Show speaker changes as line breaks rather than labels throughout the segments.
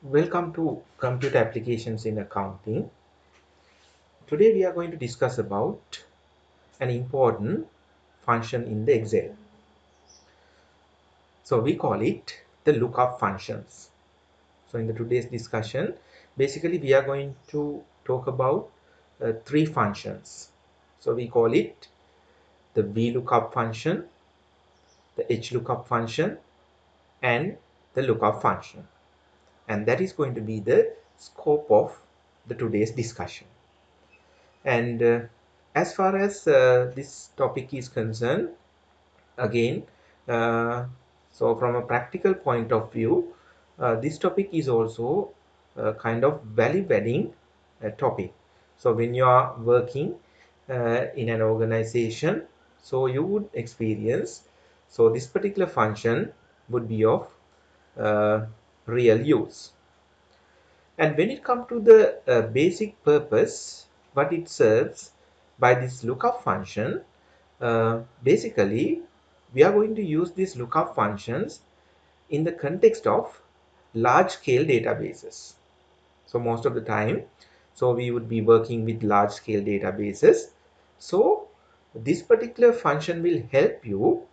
Welcome to Computer Applications in Accounting. Today we are going to discuss about an important function in the Excel. So we call it the lookup functions. So in the today's discussion, basically we are going to talk about three functions. So we call it the Vlookup function, the Hlookup function, and the lookup function. And that is going to be the scope of the today's discussion. And as far as this topic is concerned, again, uh, so from a practical point of view, this topic is also a kind of value-adding topic. So when you are working in an organization, so you would experience, so this particular function would be of uh, real use. And when it comes to the basic purpose, what it serves by this lookup function, basically we are going to use these lookup functions in the context of large scale databases. So most of the time, so we would be working with large scale databases. So this particular function will help you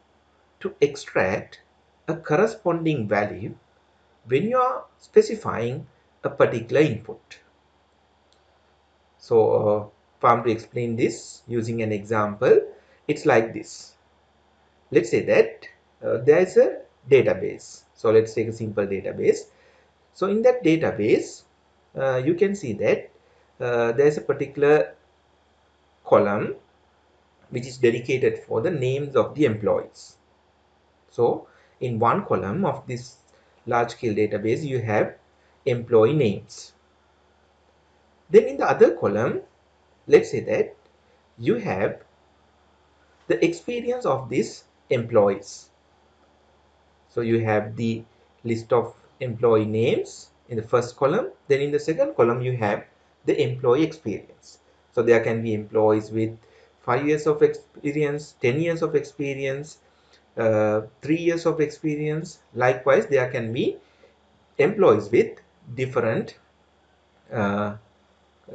to extract a corresponding value when you are specifying a particular input. So if I'm to explain this using an example, it's like this. Let's say that there is a database. So let's take a simple database. So in that database, you can see that there is a particular column which is dedicated for the names of the employees. So in one column of this large scale database, you have employee names. Then in the other column, let's say that you have the experience of these employees. So you have the list of employee names in the first column. Then in the second column, you have the employee experience. So there can be employees with 5 years of experience, 10 years of experience, 3 years of experience. Likewise, there can be employees with different uh,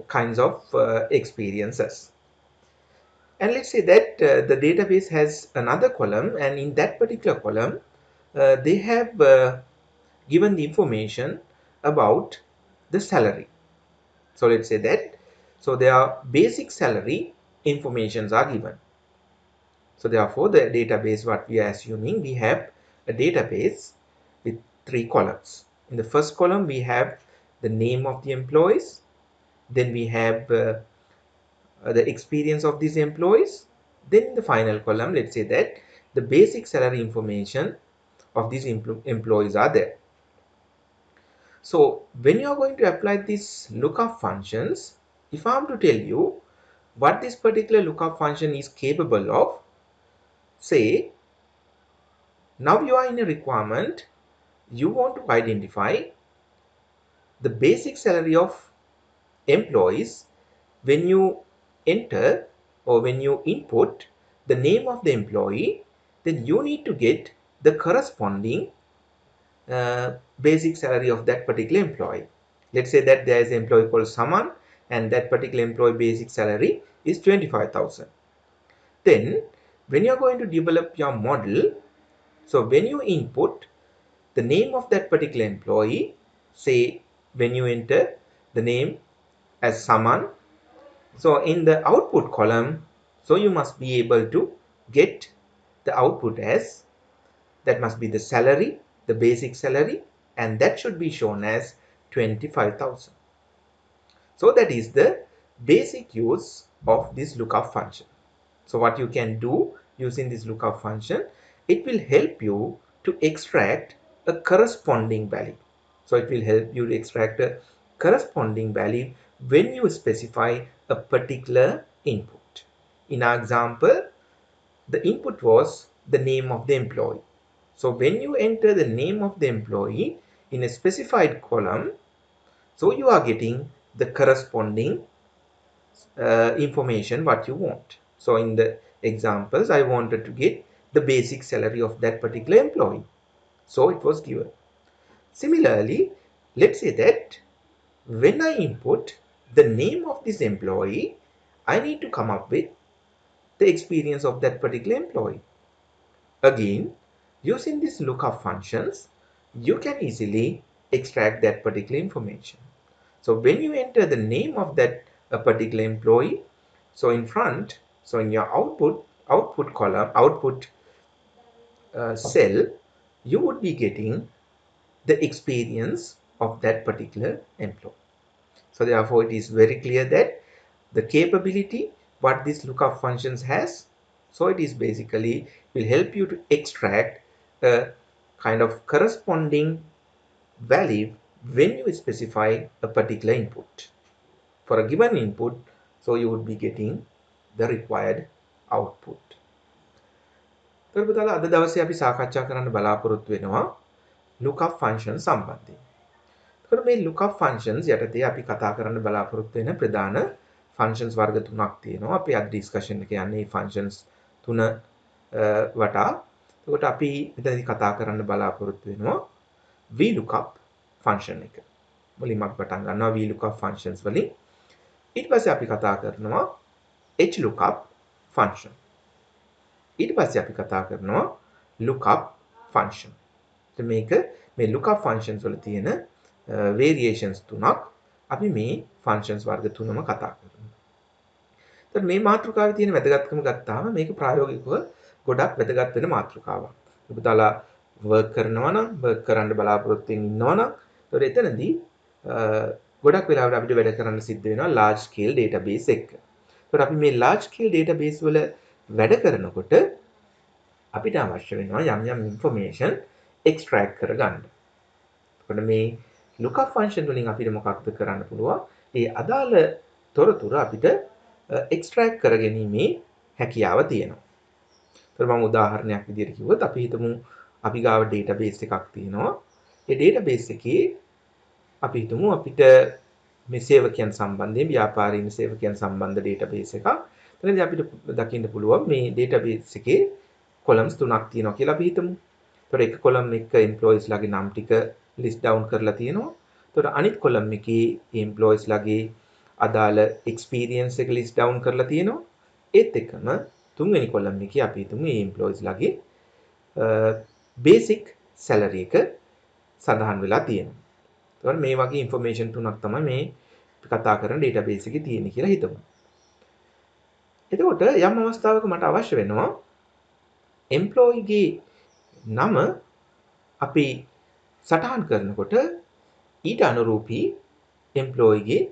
kinds of experiences. And let's say that the database has another column, and in that particular column, they have given the information about the salary. So let's say that, so their basic salary informations are given. So therefore, the database, what we are assuming, we have a database with three columns. In the first column, we have the name of the employees. Then we have the experience of these employees. Then in the final column, let's say that the basic salary information of these employees are there. So when you are going to apply these lookup functions, if I am to tell you what this particular lookup function is capable of, say now you are in a requirement, you want to identify the basic salary of employees. When you enter or when you input the name of the employee, then you need to get the corresponding basic salary of that particular employee. Let's say that there is an employee called Saman, and that particular employee basic salary is 25,000. Then when you are going to develop your model, so when you input the name of that particular employee, say when you enter the name as Saman, so in the output column, so you must be able to get the output as, that must be the salary, the basic salary, and that should be shown as 25,000. So that is the basic use of this lookup function. So what you can do using this lookup function, it will help you to extract a corresponding value. So it will help you to extract a corresponding value when you specify a particular input. In our example, the input was the name of the employee. So when you enter the name of the employee in a specified column, so you are getting the corresponding information what you want. So in the examples, I wanted to get the basic salary of that particular employee. So it was given. Similarly, Let's say that when I input the name of this employee, I need to come up with the experience of that particular employee. Again, using these lookup functions, you can easily extract that particular information. So when you enter the name of that particular employee, so in front, so in your output column, output cell, you would be getting the experience of that particular employee. So therefore, it is very clear that the capability what this lookup functions has, so it is basically will help you to extract a kind of corresponding value when you specify a particular input. For a given input, so you would be getting the required output. තොර පුතාලා අද දවසේ අපි සාකච්ඡා කරන්න බලාපොරොත්තු වෙනවා lookup function සම්බන්ධයෙන්. එතකොට මේ lookup functions යටතේ අපි කතා කරන්න බලාපොරොත්තු වෙන ප්‍රධාන functions වර්ග තුනක් තියෙනවා. අපි අද discussion එක යන්නේ functions තුන වටා. එතකොට අපි මෙතනදී කතා කරන්න බලාපොරොත්තු වෙනවා Vlookup function එක. මුලින්ම අපි පටන් ගන්නවා Vlookup functions වලින්. ඊට පස්සේ අපි කතා කරනවා Hlookup function. ඊට පස්සේ අපි කතා කරනවා lookup function. මේක මේ lookup functions වල තියෙන variations තුනක් අපි මේ functions වර්ග තුනම කතා කරනවා. එතකොට මේ මාතෘකාවේ තියෙන වැදගත්කම ගත්තාම මේක ප්‍රායෝගිකව ගොඩක් වැදගත් වෙන මාතෘකාවක්. ඔබලා work කරනවා නම් work කරන්න බලාපොරොත්තු වෙනවා නම් එතකොට එතනදී ගොඩක් වෙලාවට අපිට වැඩ කරන්න සිද්ධ වෙනවා large scale database එක. එතකොට අපි මේ large scale database වල වැඩ කරනකොට අපිට අවශ්‍ය වෙනවා යම් information extract කරගන්න. එතකොට මේ lookup function වලින් අපිට මොකක්ද කරන්න පුළුවන්? ඒ අදාළ තොරතුරු අපිට extract කරගැනීමේ හැකියාව තියෙනවා. එතකොට මම උදාහරණයක් විදිහට කිව්වොත් අපි හිතමු අපි ගාව database එකක් තියෙනවා. ඒ database එකේ අපි හිතමු අපිට මේ සේවකයන් සම්බන්ධයෙන් ව්‍යාපාරීන් සේවකයන් සම්බන්ධ database එකක්. එතනදී අපිට දකින්න පුළුවන් මේ database එකේ columns තුනක් තියෙනවා කියලා අපි හිතමු. එතකොට එක column එක employees ලාගේ නම් ටික list down කරලා තියෙනවා. එතකොට අනිත් column එකේ employees ලාගේ අදාළ experience එක list down කරලා තියෙනවා. ඒත් එක්කම තුන්වෙනි column එකේ අපි හිතමු මේ employees ලාගේ basic salary එක සඳහන් වෙලා තියෙනවා. එතකොට මේ වගේ information තුනක් තමයි මේ කතා කරන database එකේ තියෙන්නේ කියලා හිතමු. එතකොට යම් අවස්ථාවක මට අවශ්‍ය වෙනවා employee ගේ නම අපි සටහන් කරනකොට ඊට අනුරූපී employee ගේ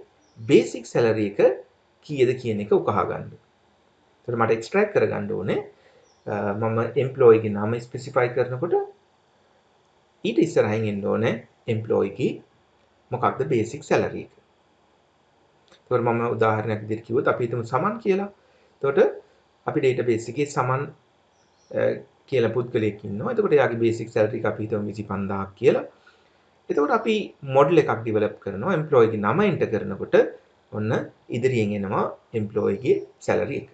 basic salary එක කීයද කියන එක උකහා ගන්න. එතකොට මට extract කරගන්න ඕනේ මම employee ගේ නම specify කරනකොට ඊට ඉස්සරහින් එන්න ඕනේ employee ගේ මොකක්ද basic salary එක. එතකොට මම උදාහරණයක් විදිහට කිව්වොත් අපි හිතමු සමන් කියලා. එතකොට අපි database එකේ සමන් කියලා පුද්ගලයෙක් ඉන්නවා. එතකොට එයාගේ basic salary එක අපි හිතමු 25000ක් කියලා. එතකොට අපි model එකක් develop කරනවා employee ගේ නම enter කරනකොට ඔන්න ඉදිරියෙන් එනවා employee ගේ salary එක.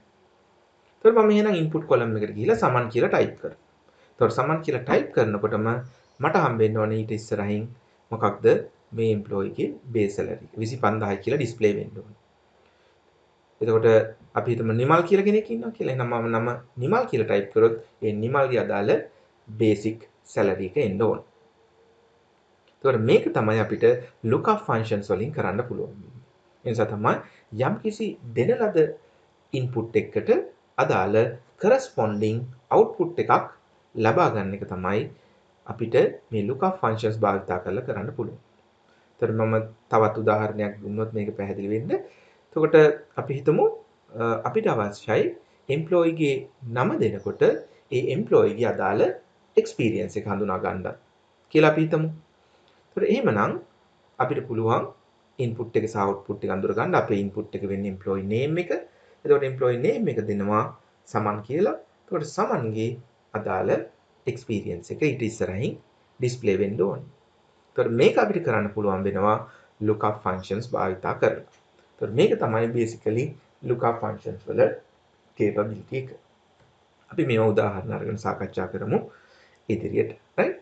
එතකොට මම එහෙනම් input column එකට ගිහිල්ලා සමන් කියලා type කරනවා. එතකොට සමන් කියලා type කරනකොටම මට හම්බෙන්න ඕනේ ඊට ඉස්සරහින් මොකක්ද මේ employee ගේ base salary 25000යි කියලා display වෙන්න ඕනේ. එතකොට අපි හිතමු නිමල් කියලා කෙනෙක් ඉන්නවා කියලා. එහෙනම් මම නම නිමල් කියලා type කරොත් ඒ නිමල්ගේ අදාළ basic salary එක එන්න ඕනේ. එතකොට මේක තමයි අපිට lookup functions වලින් කරන්න පුළුවන්. ඒ නිසා තමයි යම්කිසි දෙන ලද input එකකට අදාළ corresponding output එකක් ලබා ගන්න එක තමයි අපිට මේ lookup functions භාවිතා කරලා කරන්න පුළුවන්. එතකොට මම තවත් උදාහරණයක් දුන්නොත් මේක පැහැදිලි වෙන්න. එතකොට අපි හිතමු අපිට අවශ්‍යයි employee ගේ නම දෙනකොට ඒ employee ගේ අදාළ experience එක හඳුනා ගන්න කියලා අපි හිතමු. එතකොට එහෙමනම් අපිට පුළුවන් input එක සහ output එක අඳුර ගන්න. අපේ input එක වෙන්නේ employee name එක. එතකොට employee name එක දෙනවා සමන් කියලා. එතකොට සමන්ගේ අදාළ experience එක ඊට ඉස්සරහින් display වෙන්න ඕනේ. එතකොට මේක අපිට කරන්න පුළුවන් වෙනවා lookup functions භාවිතා කරලා. එතකොට මේක තමයි basically lookup functions වල capability එක. අපි මේව උදාහරණ අරගෙන සාකච්ඡා කරමු ඉදිරියට. right?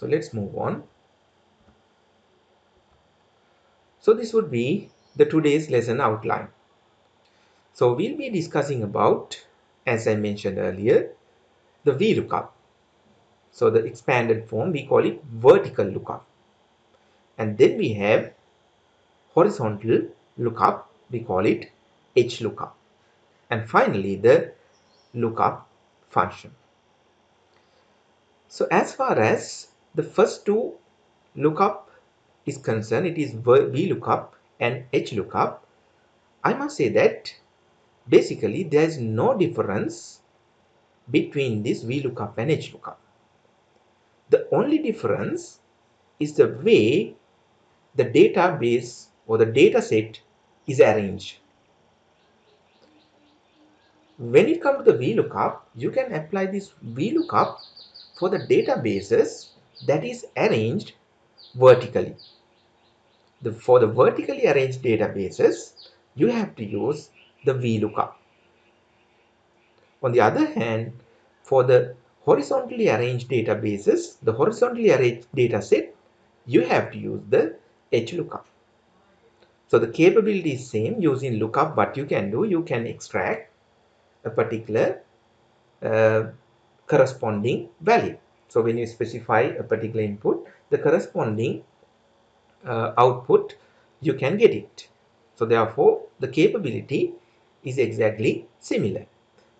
So let's move on. So this would be the today's lesson outline. So we'll be discussing about, as I mentioned earlier, the VLOOKUP. So the expanded form, we call it vertical lookup. And then we have horizontal lookup, we call it HLOOKUP. And finally, the lookup function. So as far as the first two lookup is concerned, it is VLOOKUP and HLOOKUP. I must say that basically there is no difference between this VLOOKUP and HLOOKUP. The only difference is the way the database or the data set is arranged. When it comes to the VLOOKUP, you can apply this VLOOKUP for the databases that is arranged vertically. For the vertically arranged databases, you have to use the VLOOKUP. On the other hand, for the horizontally arranged databases, the horizontally arranged data set, you have to use the HLOOKUP. So the capability is same. Using lookup, what you can do, you can extract a particular corresponding value. So when you specify a particular input, the corresponding output, you can get it. So therefore, the capability is exactly similar.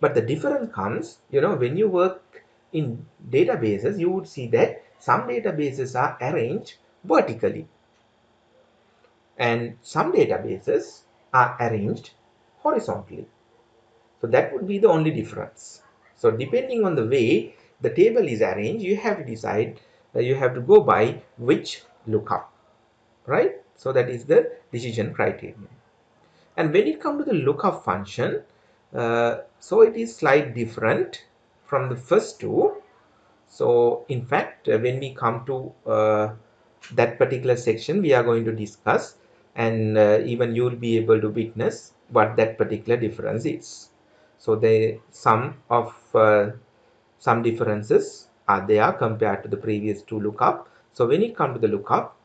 But the difference comes, when you work in databases, you would see that some databases are arranged vertically and some databases are arranged horizontally. So that would be the only difference. So depending on the way the table is arranged, you have to decide, you have to go by which lookup, right? So that is the decision criterion. And when it comes to the lookup function, so it is slightly different from the first two. So in fact, when we come to that particular section, we are going to discuss, and even you will be able to witness what that particular difference is. So some differences are there compared to the previous two lookup. So when it comes to the lookup,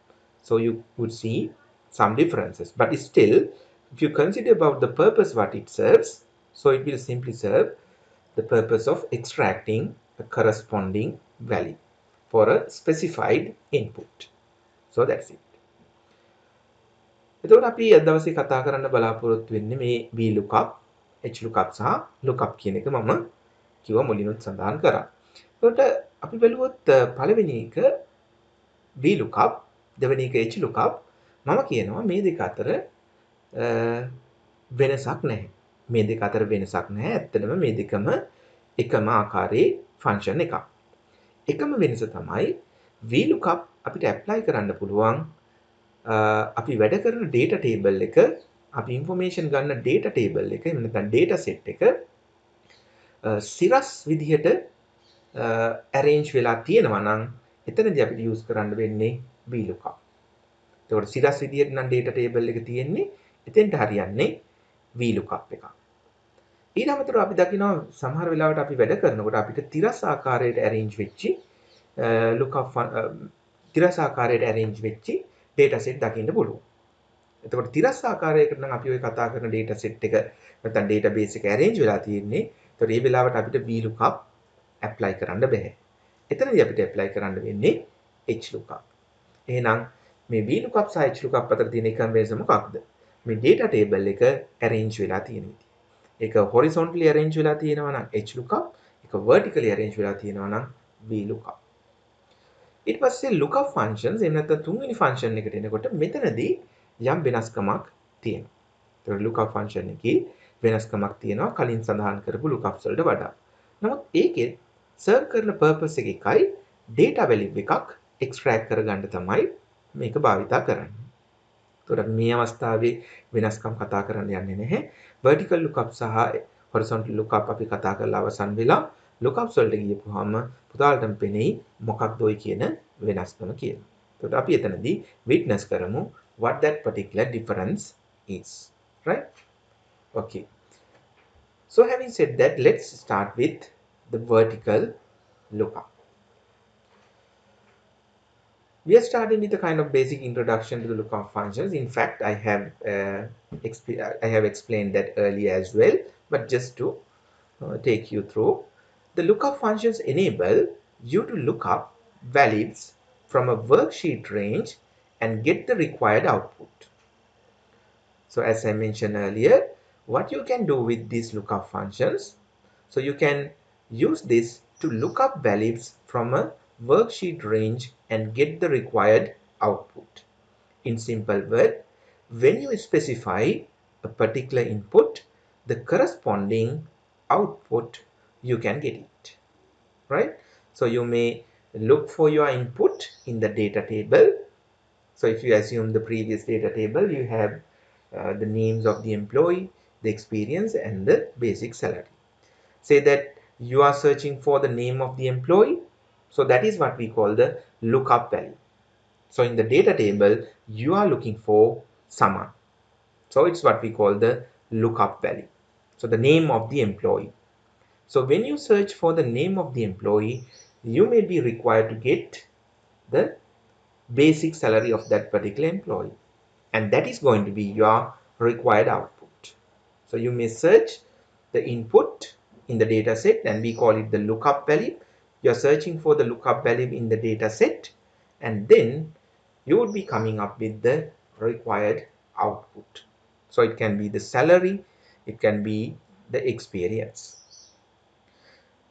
so you would see some differences, but still, if you consider about the purpose what it serves, so it will simply serve the purpose of extracting a corresponding value for a specified input. So that's it. එතකොට අපි අද දවසේ කතා කරන්න බලාපොරොත්තු වෙන්නේ මේ VLOOKUP, HLOOKUP සහ lookup කියන එක මම කිව්වා මුලිනුත් සඳහන් කරා. එතකොට අපි බලුවොත් පළවෙනි එක VLOOKUP, දෙවෙනි එක HLOOKUP. මම කියනවා මේ දෙක අතර වෙනසක් නැහැ. මේ දෙක අතර වෙනසක් නැහැ. ඇත්තටම මේ දෙකම එකම ආකාරයේ ෆන්ක්ෂන් එකක්. එකම වෙනස තමයි VLOOKUP අපිට ඇප්ලයි කරන්න පුළුවන් අපි වැඩ කරන data table එක, අපි information ගන්න data table එක, එහෙම නැත්නම් data set එක සිරස් විදිහට arrange වෙලා තියෙනවා නම් එතනදී අපිට use කරන්න වෙන්නේ VLOOKUP. එතකොට සිරස් විදිහට නම් data table එක තියෙන්නේ, එතෙන්ට හරියන්නේ VLOOKUP එකක්. ඊට අමතරව අපි දකිනවා සමහර වෙලාවට අපි වැඩ කරනකොට අපිට තිරස් ආකාරයට arrange වෙච්චි තිරස් ආකාරයට arrange වෙච්චි data set දකින්න පුළුවන්. එතකොට තිරස් ආකාරයකට නම් අපි ඔය කතා කරන data set එක නැත්නම් database එක arrange වෙලා තියෙන්නේ. එතකොට මේ වෙලාවට අපිට VLOOKUP apply කරන්න බෑ. එතනදී අපිට apply කරන්න වෙන්නේ HLOOKUP. එහෙනම් මේ VLOOKUP සහ HLOOKUP අතර තියෙන එකම වෙනස මොකක්ද? මේ data table එක arrange වෙලා තියෙන විදිහ. ඒක horizontally arrange වෙලා තියෙනවා නම් HLOOKUP, ඒක vertically arrange වෙලා තියෙනවා නම් VLOOKUP. ඊට පස්සේ lookup functions එහෙම නැත්නම් තුන්වෙනි function එකට එනකොට මෙතනදී යම් වෙනස්කමක් තියෙනවා. ඒතකොට lookup function එකේ වෙනස්කමක් තියෙනවා කලින් සඳහන් කරපු lookups වලට වඩා. නමුත් ඒකේ serve කරන purpose එක එකයි, data value එකක් extract කරගන්න තමයි මේක භාවිතා කරන්නේ. ඒතකොට මේ අවස්ථාවේ වෙනස්කම් කතා කරන්න යන්නේ නැහැ. vertical lookup සහ horizontal lookup අපි කතා කරලා අවසන් වෙලා lookups වලට ගියපුවාම පුතාලටම පෙනෙයි මොකක්ද ඔය කියන වෙනස්කම කියලා. එතකොට අපි එතනදී witness කරමු what that particular difference is, right? Okay. So having said that, let's start with the vertical lookup. We are starting with a kind of basic introduction to the lookup functions. In fact, I have explained that earlier as well, but just to take you through, the lookup functions enable you to look up values from a worksheet range and get the required output. So as I mentioned earlier, what you can do with these lookup functions, so you can use this to look up values from a worksheet range and get the required output. In simple word, when you specify a particular input, the corresponding output you can get it, right? So you may look for your input in the data table. So if you assume the previous data table, you have the names of the employee, the experience, and the basic salary. Say that you are searching for the name of the employee. So that is what we call the lookup value. So in the data table, you are looking for someone. So it's what we call the lookup value. So the name of the employee. So when you search for the name of the employee, you may be required to get the basic salary of that particular employee. And that is going to be your required output. So you may search the input in the data set, and we call it the lookup value. You're searching for the lookup value in the data set, and then you would be coming up with the required output. So it can be the salary, it can be the experience.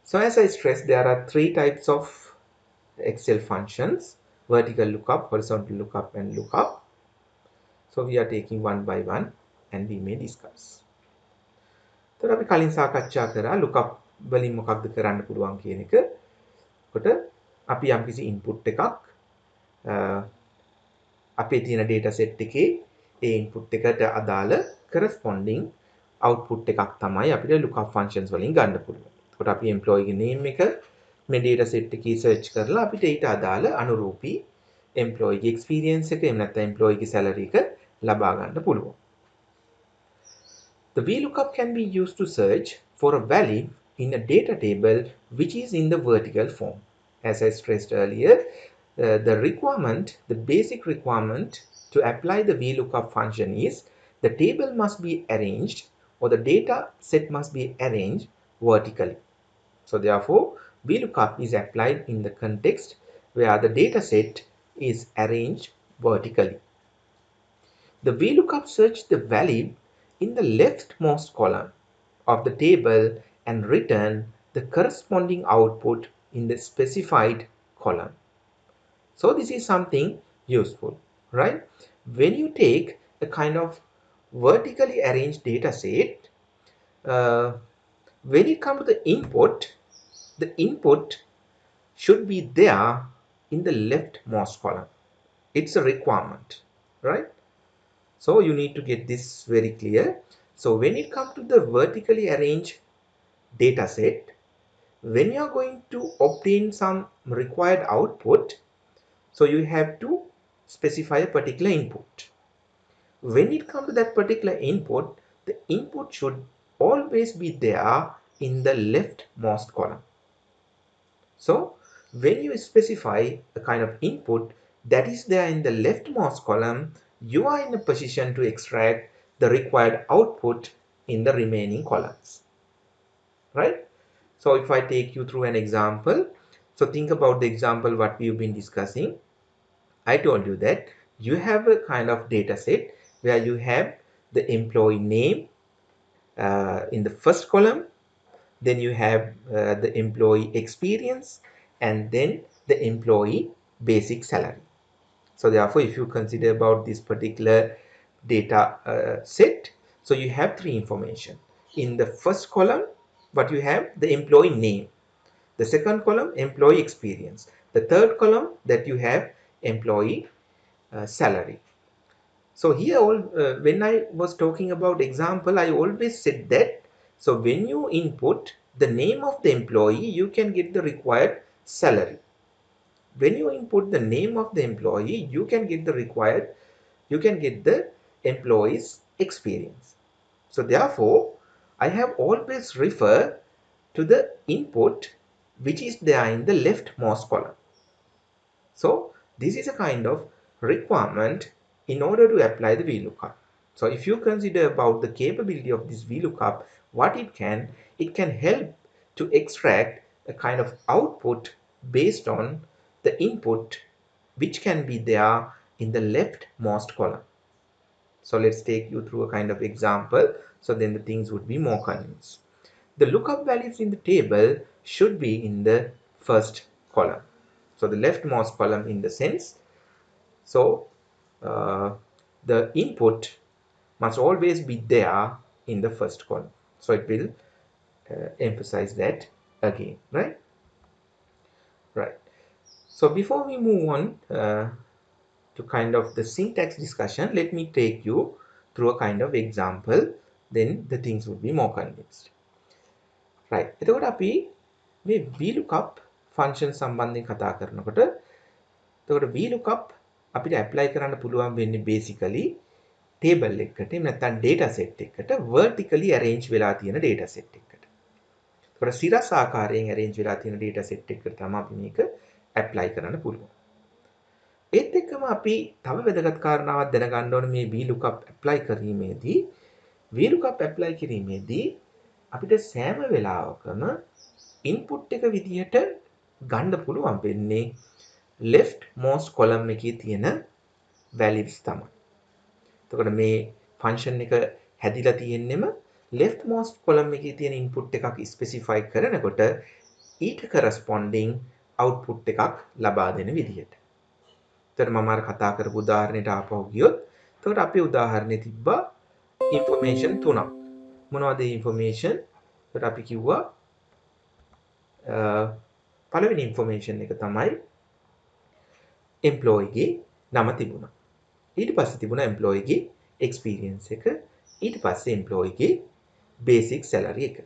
So as I stressed, there are three types of Excel functions: vertical lookup, horizontal lookup, and lookup. So we are taking one by one and we may discuss. තොර අපි කලින් සාකච්ඡා කරා lookup වලින් මොකක්ද කරන්න පුළුවන් කියන එක. කොට අපි යම්කිසි input එකක් අපේ තියෙන data set එකේ ඒ input එකට අදාළ corresponding output එකක් තමයි අපිට lookup functions වලින් ගන්න පුළුවන්. කොට අපි employee ගේ name එක මේ data set එකේ search කරලා අපිට ඊට අදාළ අනුරූපී employee ගේ experience එක එහෙම නැත්නම් employee ගේ salary එක ලබා ගන්න පුළුවන්. The VLOOKUP can be used to search for a value in a data table which is in the vertical form. As I stressed earlier, the basic requirement to apply the VLOOKUP function is the table must be arranged, or the data set must be arranged vertically. So therefore, VLOOKUP is applied in the context where the data set is arranged vertically. The VLOOKUP searches the value in the leftmost column of the table and return the corresponding output in the specified column. So this is something useful, right? When you take a kind of vertically arranged data set, when it comes to the input should be there in the leftmost column. It's a requirement, right? So you need to get this very clear. So when it comes to the vertically arranged data set, when you are going to obtain some required output, so you have to specify a particular input. When it comes to that particular input, the input should always be there in the leftmost column. So when you specify a kind of input that is there in the leftmost column, you are in a position to extract the required output in the remaining columns, right? So if I take you through an example, so think about the example what we've been discussing. I told you that you have a kind of data set where you have the employee name in the first column, then you have the employee experience, and then the employee basic salary. So therefore, if you consider about this particular data set, so you have three information. In the first column, what you have, the employee name. The second column, employee experience. The third column that you have employee salary. So here when I was talking about example, I always said that, so when you input the name of the employee, you can get the required salary. When you input the name of the employee, you can get the employee's experience. So therefore, I have always referred to the input which is there in the leftmost column. So This is a kind of requirement in order to apply the VLOOKUP. So if you consider about the capability of this VLOOKUP, what it can help to extract a kind of output based on the input which can be there in the leftmost column. So let's take you through a kind of example, so then the things would be more convinced. The lookup values in the table should be in the first column. So the leftmost column in the sense, so the input must always be there in the first column. So it will emphasize that again, right? Right. So before we move on to kind of the syntax discussion, let me take you through a kind of example, then the things would be more convinced. Right. එතකොට අපි මේ vlookup function සම්බන්ධයෙන් කතා කරනකොට එතකොට vlookup අපිට apply කරන්න පුළුවන් වෙන්නේ basically table එකකට එහෙම නැත්නම් data set එකකට vertically arrange වෙලා තියෙන data set එකකට. එතකොට සිරස් ආකාරයෙන් arrange වෙලා තියෙන data set එකකට තමයි අපි මේක apply කරන්න පුළුවන්. ඒත් එක්කම අපි තව වැදගත් කාරණාවක් දැනගන්න ඕනේ මේ vlookup apply කිරීමේදී vlookup apply කිරීමේදී අපිට සෑම වෙලාවකම input එක විදිහට ගන්න පුළුවන් වෙන්නේ left most column එකේ තියෙන values තමයි. එතකොට මේ function එක හැදිලා තියෙන්නෙම left most column එකේ තියෙන input එකක් specify කරනකොට ඊට corresponding output එකක් ලබා දෙන විදිහට. එතකොට මම අර කතා කරපු උදාහරණයට ආපහු ගියොත් එතකොට අපේ උදාහරණේ තිබ්බා information තුනක්. මොනවද මේ information? එතකොට අපි කිව්වා පළවෙනි information එක තමයි employee ගේ නම තිබුණා. ඊට පස්සේ තිබුණා employee ගේ experience එක. ඊට පස්සේ employee ගේ basic salary එක.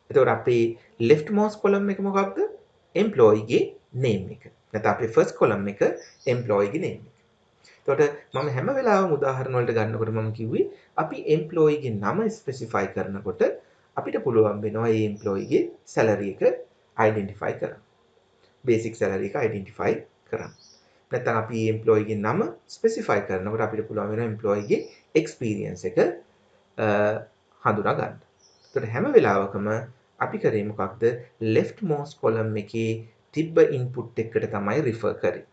එතකොට අපේ leftmost column එක මොකක්ද? employee ගේ name එක. නැත්නම් අපේ first column එක employee ගේ name එක. එතකොට මම හැම වෙලාවෙම උදාහරණ වලට ගන්නකොට මම කිව්වේ අපි employee ගේ නම specify කරනකොට අපිට පුළුවන් වෙනවා මේ employee ගේ salary එක identify කරන්න. basic salary එක identify කරන්න. නැත්නම් අපි employee ගේ නම specify කරනකොට අපිට පුළුවන් වෙනවා employee ගේ experience එක හඳුනා ගන්න. එතකොට හැම වෙලාවකම අපි කරේ මොකක්ද? leftmost column එකේ තිබ්බ input එකට තමයි refer කරේ.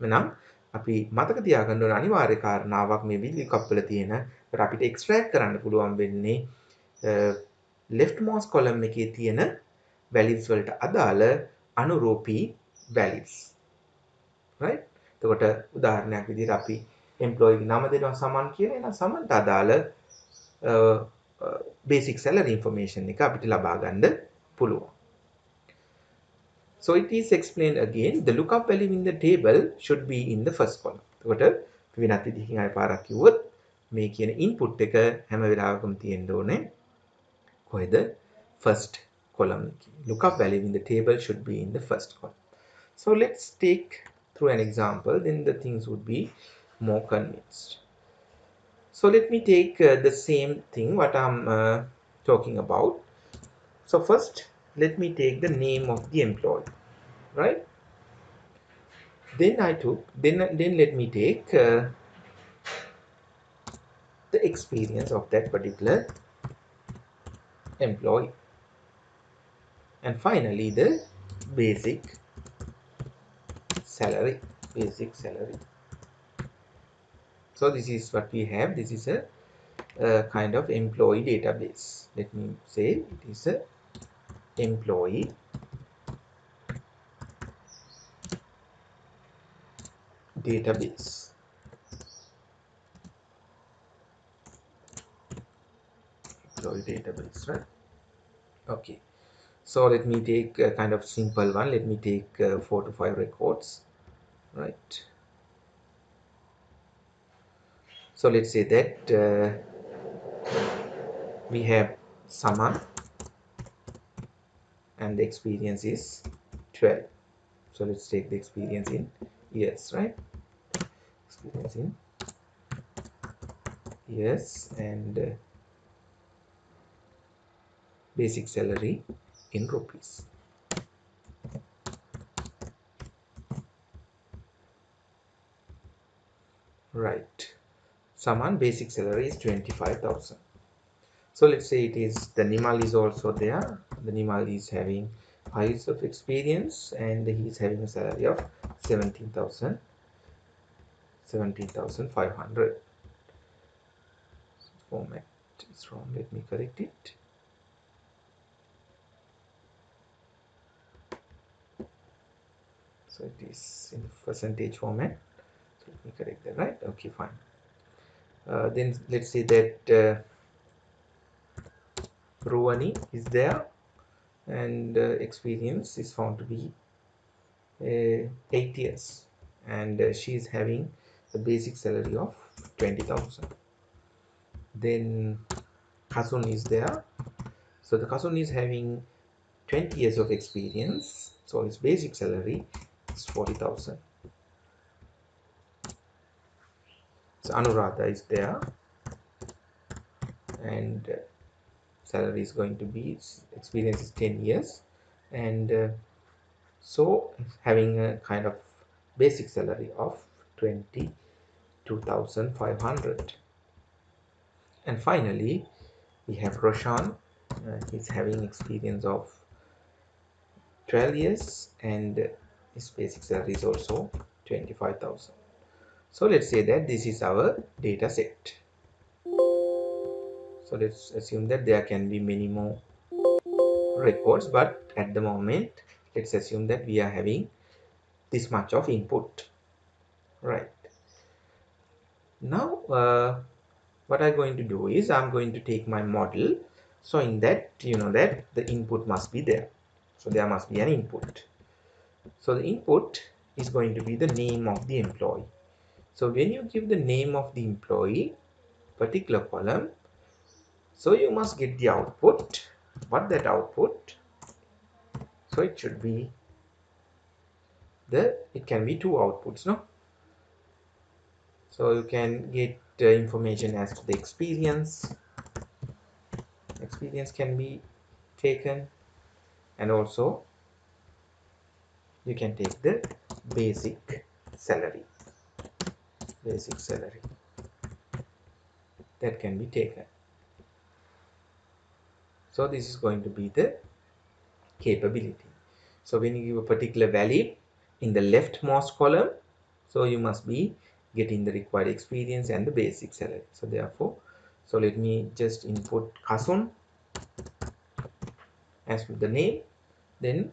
එහෙනම් අපි මතක තියාගන්න ඕන අනිවාර්ය කාරණාවක් මේ VLOOKUP වල තියෙන අපිට extract කරන්න පුළුවන් වෙන්නේ leftmost column එකේ තියෙන values වලට අදාළ අනුරූපී values. right? එතකොට උදාහරණයක් විදිහට අපි employee නම දෙනවා සමන් කියලා එහෙනම් සමන්ට අදාළ basic salary information එක අපිට ලබා ගන්න පුළුවන්. So it is explained again, the lookup value in the table should be in the first column. එතකොට වෙනත් විදිහකින් ආයෙ පාරක් කිව්වොත් මේ කියන input එක හැම වෙලාවකම තියෙන්න ඕනේ කොහෙද? first column එකේ. Lookup value in the table should be in the first column. So let's take through an example, then the things would be more convinced. So let me take the same thing what I'm talking about. So first let me take the name of the employee, right? Then let me take the experience of that particular employee, and finally the basic salary. So this is what we have. This is a kind of employee database. Let me say it is a employee database. Employee database, right? Okay. So let me take a kind of simple one. Let me take 4 to 5 records, right? So let's say that we have Saman and the experience is 12. So let's take the experience in years, right? Experience in years, and basic salary in rupees. right? Someone basic salary is 25,000. So let's say it is the Nimal is also there. The Nimal is having 5 years of experience and he is having a salary of 17,500. Format is wrong. Let me correct it. So it is in percentage format. So let me correct that, right? Okay, fine. Then let's say that Rohani is there and experience is found to be 8 years and she is having the basic salary of 20,000. Then Kasun is there. So the Kasun is having 20 years of experience. So his basic salary is 40,000. So Anuradha is there and salary is going to be, experience is 10 years and so having a kind of basic salary of 22,500. And finally we have Roshan. He's having experience of 12 years and his basic salary is also 25,000. So let's say that this is our data set. So let's assume that there can be many more records, but at the moment let's assume that we are having this much of input, right? Now what I'm going to do is I'm going to take my model. So in that, you know that the input must be there. So there must be an input. So the input is going to be the name of the employee. So when you give the name of the employee, particular column, so you must get the output. What that output? So it should be it can be two outputs, no? So you can get information as to the experience. Experience can be taken, and also you can take the basic salary. Basic salary that can be taken. So this is going to be the capability. So when you give a particular value in the leftmost column, so you must be getting the required experience and the basic salary. So therefore, so let me just input Kasun as with the name, then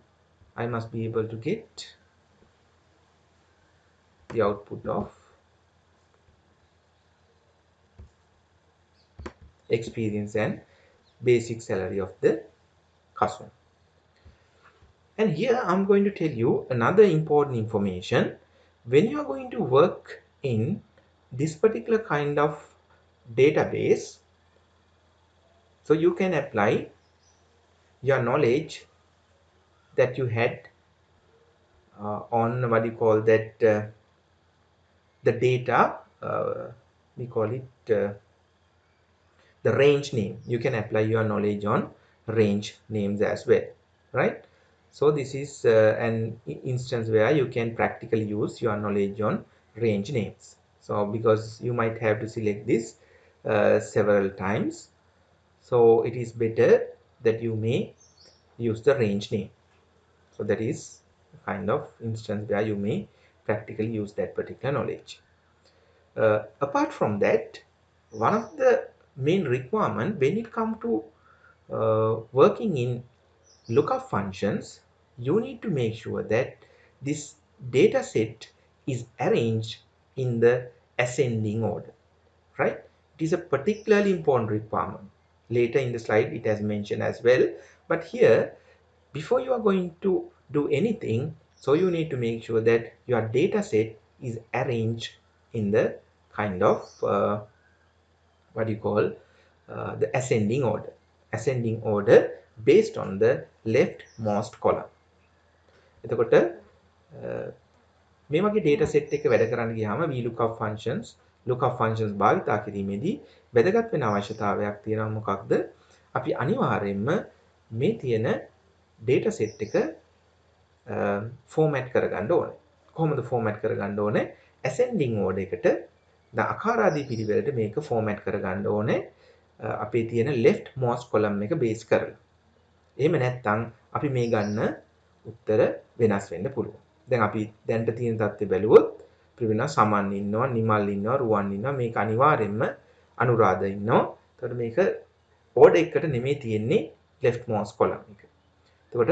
I must be able to get the output of experience and basic salary of the Kasun. And here I'm going to tell you another important information. When you are going to work in this particular kind of database, so you can apply your knowledge that you had on what you call that the data, we call it the range name. You can apply your knowledge on range names as well, right? So this is an instance where you can practically use your knowledge on range names. So because you might have to select this several times, so it is better that you may use the range name. So that is a kind of instance where you may practically use that particular knowledge. Apart from that, one of the main requirement when it comes to working in lookup functions, you need to make sure that this data set is arranged in the ascending order, right? It is a particularly important requirement. Later in the slide it has mentioned as well, but here before you are going to do anything, so you need to make sure that your data set is arranged in the kind of what you call the ascending order based on the leftmost column. එතකොට මේ වගේ data set එක වැඩ කරන්න ගියාම Vlookup functions lookup functions භාවිතා කිරීමේදී වැදගත් වෙන අවශ්‍යතාවයක් තියෙනවා. මොකක්ද? අපි අනිවාර්යයෙන්ම මේ තියෙන data set එක format කරගන්න ඕනේ. කොහොමද format කරගන්න ඕනේ? ascending order එකට දැන් අකාරාදී පිළිවෙලට මේක ෆෝමැට් කරගන්න ඕනේ අපේ තියෙන left most column එක බේස් කරලා. එහෙම නැත්නම් අපි මේ ගන්න උත්තර වෙනස් වෙන්න පුළුවන්. දැන් අපි දැන්ට තියෙන தත්ත්වය බැලුවොත් අපි වෙන සමන් ඉන්නවා, නිමල් ඉන්නවා, රුවන් ඉන්නවා. මේක අනිවාර්යෙන්ම අනුරාධ ඉන්නවා. එතකොට මේක ඕඩර් එකකට නෙමෙයි තියෙන්නේ left most column එක. එතකොට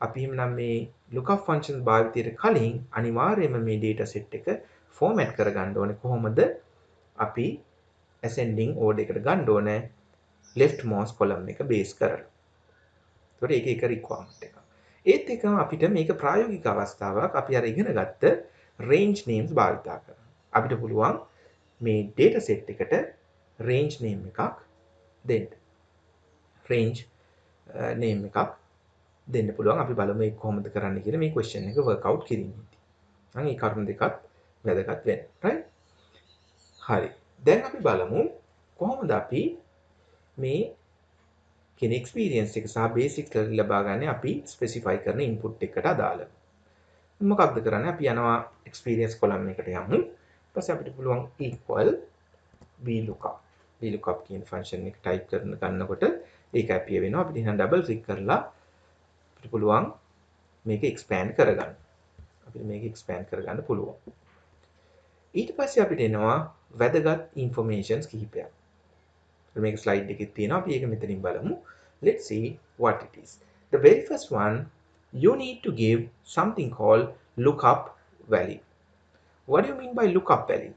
අපි එහෙනම් මේ lookup function භාවිතයට කලින් අනිවාර්යයෙන්ම මේ data set එක format කරගන්න ඕනේ. කොහොමද? අපි ascending order එකට ගන්න ඕනේ left most column එක base කරලා. එතකොට ඒක එක requirement එකක්. ඒත් එකම අපිට මේක ප්‍රායෝගික අවස්ථාවක් අපි අර ඉගෙන ගත්ත range names භාවිතා කරනවා. අපිට පුළුවන් මේ data set එකට range name එකක් දෙන්න. range name එකක් දෙන්න පුළුවන්. අපි බලමු ඒක කොහොමද කරන්න කියලා මේ question එක work out කිරීමේදී. නම් මේ කරුණු දෙකත් වැදගත් වෙනවා. right? හරි. දැන් අපි බලමු කොහොමද අපි මේ කියන experience එක සහ basic ලබා ගන්න අපි specify කරන input එකට අදාළව. මොකක්ද කරන්නේ? අපි යනවා experience column එකට යමු. ඊට පස්සේ අපිට පුළුවන් equal vlookup. vlookup කියන function එක type ගන්නකොට ඒක appear වෙනවා. අපිට එහෙනම් double click කරලා අපිට පුළුවන් මේක expand කරගන්න. අපිට මේක expand කරගන්න පුළුවන්. ඊට පස්සේ අපිට එනවා වැදගත් informations කිහිපයක්. මේක slide එකේ තියෙනවා. අපි ඒක මෙතනින් බලමු. Let's see what it is. The very first one, you need to give something called lookup value. What do you mean by lookup value?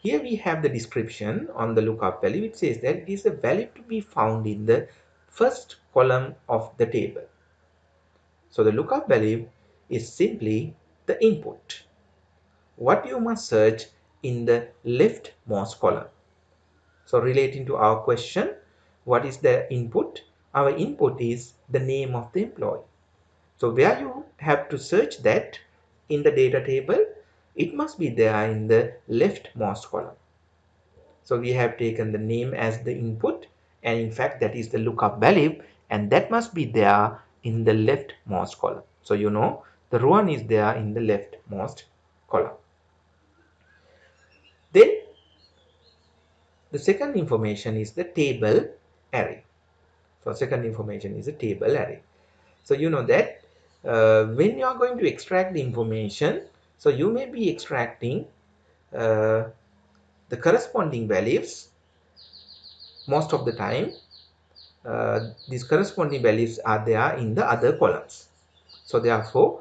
Here we have the description on the lookup value. It says that it is a value to be found in the first column of the table. So the lookup value is simply the input. What you must search in the leftmost column. So relating to our question, what is the input? Our input is the name of the employee. So where you have to search that in the data table, it must be there in the leftmost column. So we have taken the name as the input, and in fact that is the lookup value, and that must be there in the leftmost column. So you know the row is there in the leftmost column. Then the second information is the table array. So second information is a table array. So you know that when you are going to extract the information, so you may be extracting the corresponding values. Most of the time these corresponding values are there in the other columns. So therefore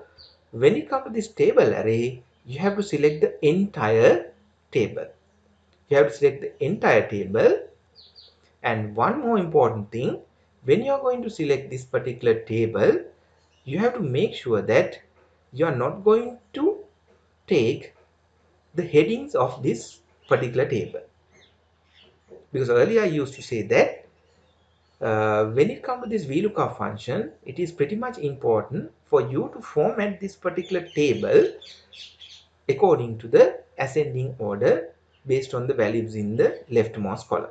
when it comes to this table array, you have to select the entire table. You have to select the entire table. And one more important thing, when you are going to select this particular table, you have to make sure that you are not going to take the headings of this particular table. Because earlier I used to say that when it comes to this Vlookup function, it is pretty much important for you to format this particular table according to the ascending order based on the values in the leftmost column.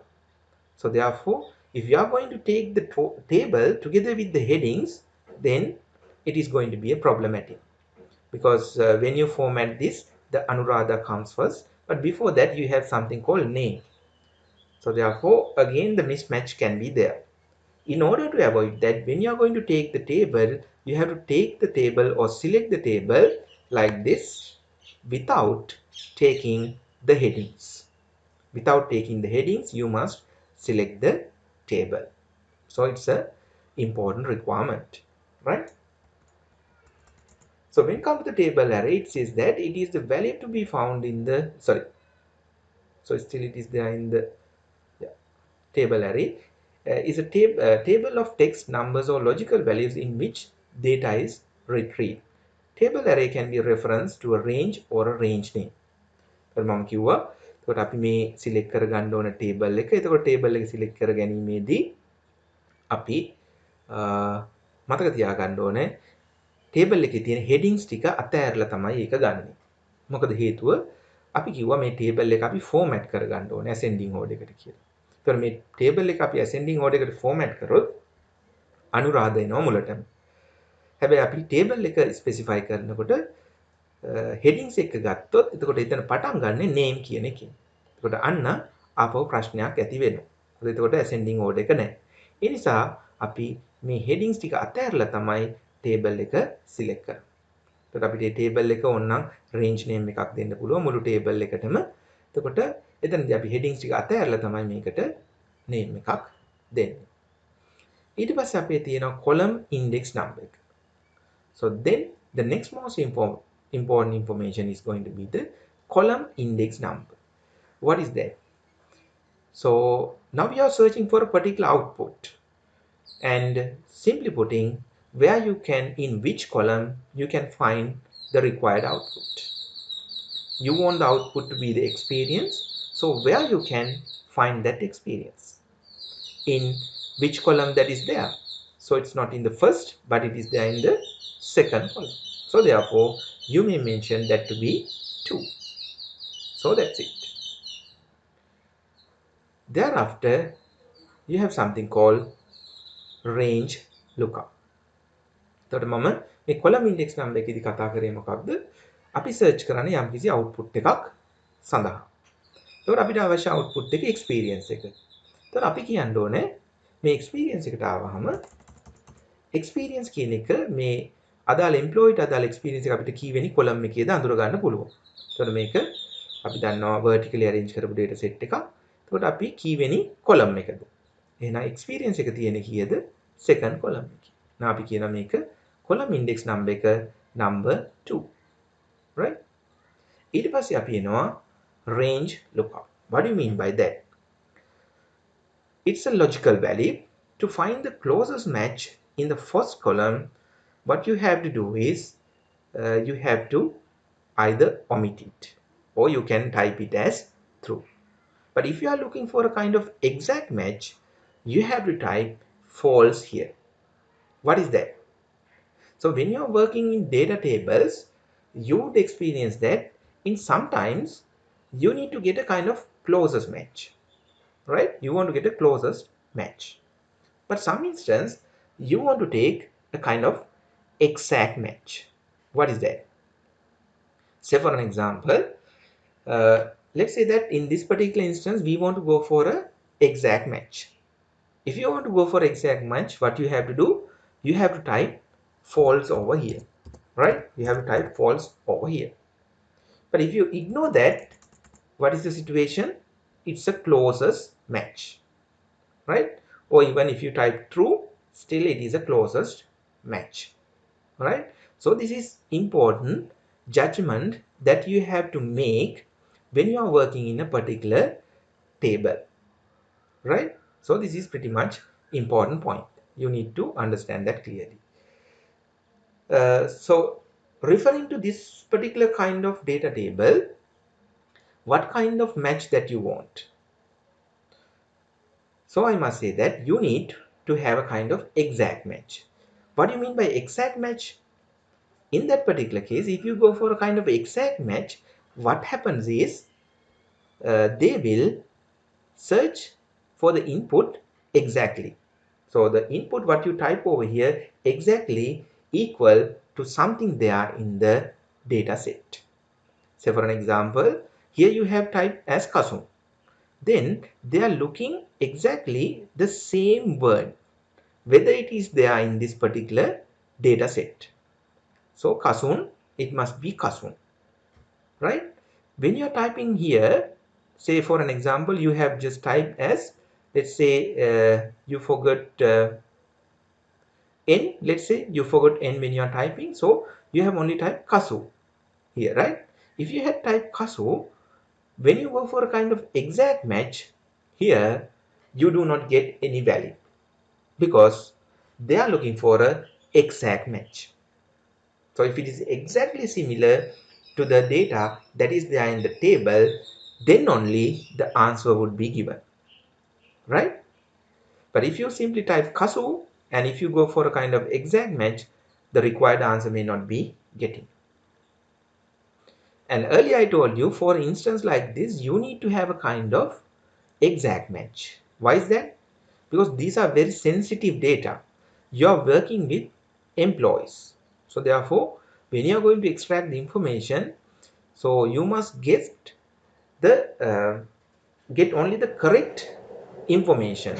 So therefore, if you are going to take the table together with the headings, then it is going to be a problematic. Because when you format this, the Anuradha comes first, but before that you have something called name. So therefore, again the mismatch can be there. In order to avoid that, when you are going to take the table, you have to take the table or select the table like this without taking the headings. Without taking the headings, you must select the table. So it's a important requirement, right? So when it comes to the table array, it says that it is the value to be found in the so still it is there in the table array is a table of text, numbers or logical values in which data is retrieved. Table array can be reference to a range or a range name. මම කිව්වා එතකොට අපි මේ select කරගන්න ඕන table එක. එතකොට table එක සිලෙක්ට් කර ගැනීමේදී අපි මතක තියාගන්න ඕනේ ටේබල් එකේ තියෙන headings ටික අතෑරලා තමයි ඒක ගන්නෙ. මොකද හේතුව අපි කිව්වා මේ ටේබල් එක අපි format කරගන්න ඕනේ ascending order එකට කියලා. ඒතර මේ ටේබල් එක අපි ascending order එකට format කරොත් අනුරාධ එනවා මුලටම. හැබැයි අපි ටේබල් එක specify කරනකොට headings එක ගත්තොත් එතකොට එතන පටන් ගන්න name කියන එකෙන්. එතකොට අන්න ආපහු ප්‍රශ්නයක් ඇති වෙනවා. එතකොට ascending order එක නැහැ. ඒ නිසා අපි මේ headings ටික අතහැරලා තමයි table එක select කරන්නේ. එතකොට අපිට මේ table එක ඕනනම් range name එකක් දෙන්න පුළුවන් මුළු table එකටම. එතකොට එතනදී අපි headings ටික අතහැරලා තමයි මේකට name එකක් දෙන්නේ. ඊට පස්සේ අපේ තියෙනවා column index number එක. So then the next most important information is going to be the column index number. What is that? So now we are searching for a particular output, and simply putting, where you can, in which column you can find the required output. You want the output to be the experience, so where you can find that experience, in which column that is there. So it's not in the first, but it is there in the second column. So therefore you may mention that to be 2. So that's it. Thereafter you have something called range lookup. එතකොට මම මේ column index number එකේදී කතා කරේ මොකක්ද? අපි search කරන්නේ යම්කිසි output එකක් සඳහා. එතකොට අපිට අවශ්‍ය output එකේ experience එක. එතකොට අපි කියන්න ඕනේ මේ experience එකට ආවහම experience කියන එක මේ අදාළ employee ට අදාළ experience එක අපිට කීවෙනි column එකේද අඳුර ගන්න පුළුවන්. එතකොට මේක අපි දන්නවා vertically arrange කරපු data set එකක්. එතකොට අපි කීවෙනි column එකද? එහෙනම් experience එක තියෙන්නේ කීයද? second column එකේ. now අපි කියනවා මේක column index number එක number 2. right? ඊට පස්සේ අපි එනවා range lookup. What do you mean by that? It's a logical value. To find the closest match in the first column, what you have to do is you have to either omit it or you can type it as true. But if you are looking for a kind of exact match, you have to type false here. What is that? So when you are working in data tables, you would experience that in sometimes you need to get a kind of closest match, right? You want to get a closest match. But some instance you want to take a kind of exact match. What is that? Say for an example, let's say that in this particular instance we want to go for a exact match. If you want to go for exact match, what you have to do, you have to type false over here, right? You have to type false over here. But if you ignore that, what is the situation? It's a closest match, right? Or even if you type true, still it is a closest match, right? So this is important judgment that you have to make when you are working in a particular table, right? So this is pretty much important point. You need to understand that clearly. So referring to this particular kind of data table, what kind of match that you want? So I must say that you need to have a kind of exact match. What do you mean by exact match? In that particular case, if you go for a kind of exact match, what happens is they will search for the input exactly. So the input what you type over here exactly equal to something there in the data set. Say for an example, here you have typed as Kasum. Then they are looking exactly the same word, whether it is there in this particular data set. So Kasun, it must be Kasun, right? When you are typing here, say for an example, you have just typed as, let's say you forgot n, let's say you forgot n when you are typing, so you have only typed Kasu here, right? If you had typed Kasu, when you go for a kind of exact match here, you do not get any value because they are looking for a exact match. So if it is exactly similar to the data that is there in the table, then only the answer would be given, right? But if you simply type Kasu and if you go for a kind of exact match, the required answer may not be getting. And earlier I told you, for instance like this, you need to have a kind of exact match. Why is that? Because these are very sensitive data. You are working with employees. So therefore, when you are going to extract the information, so you must get only the correct information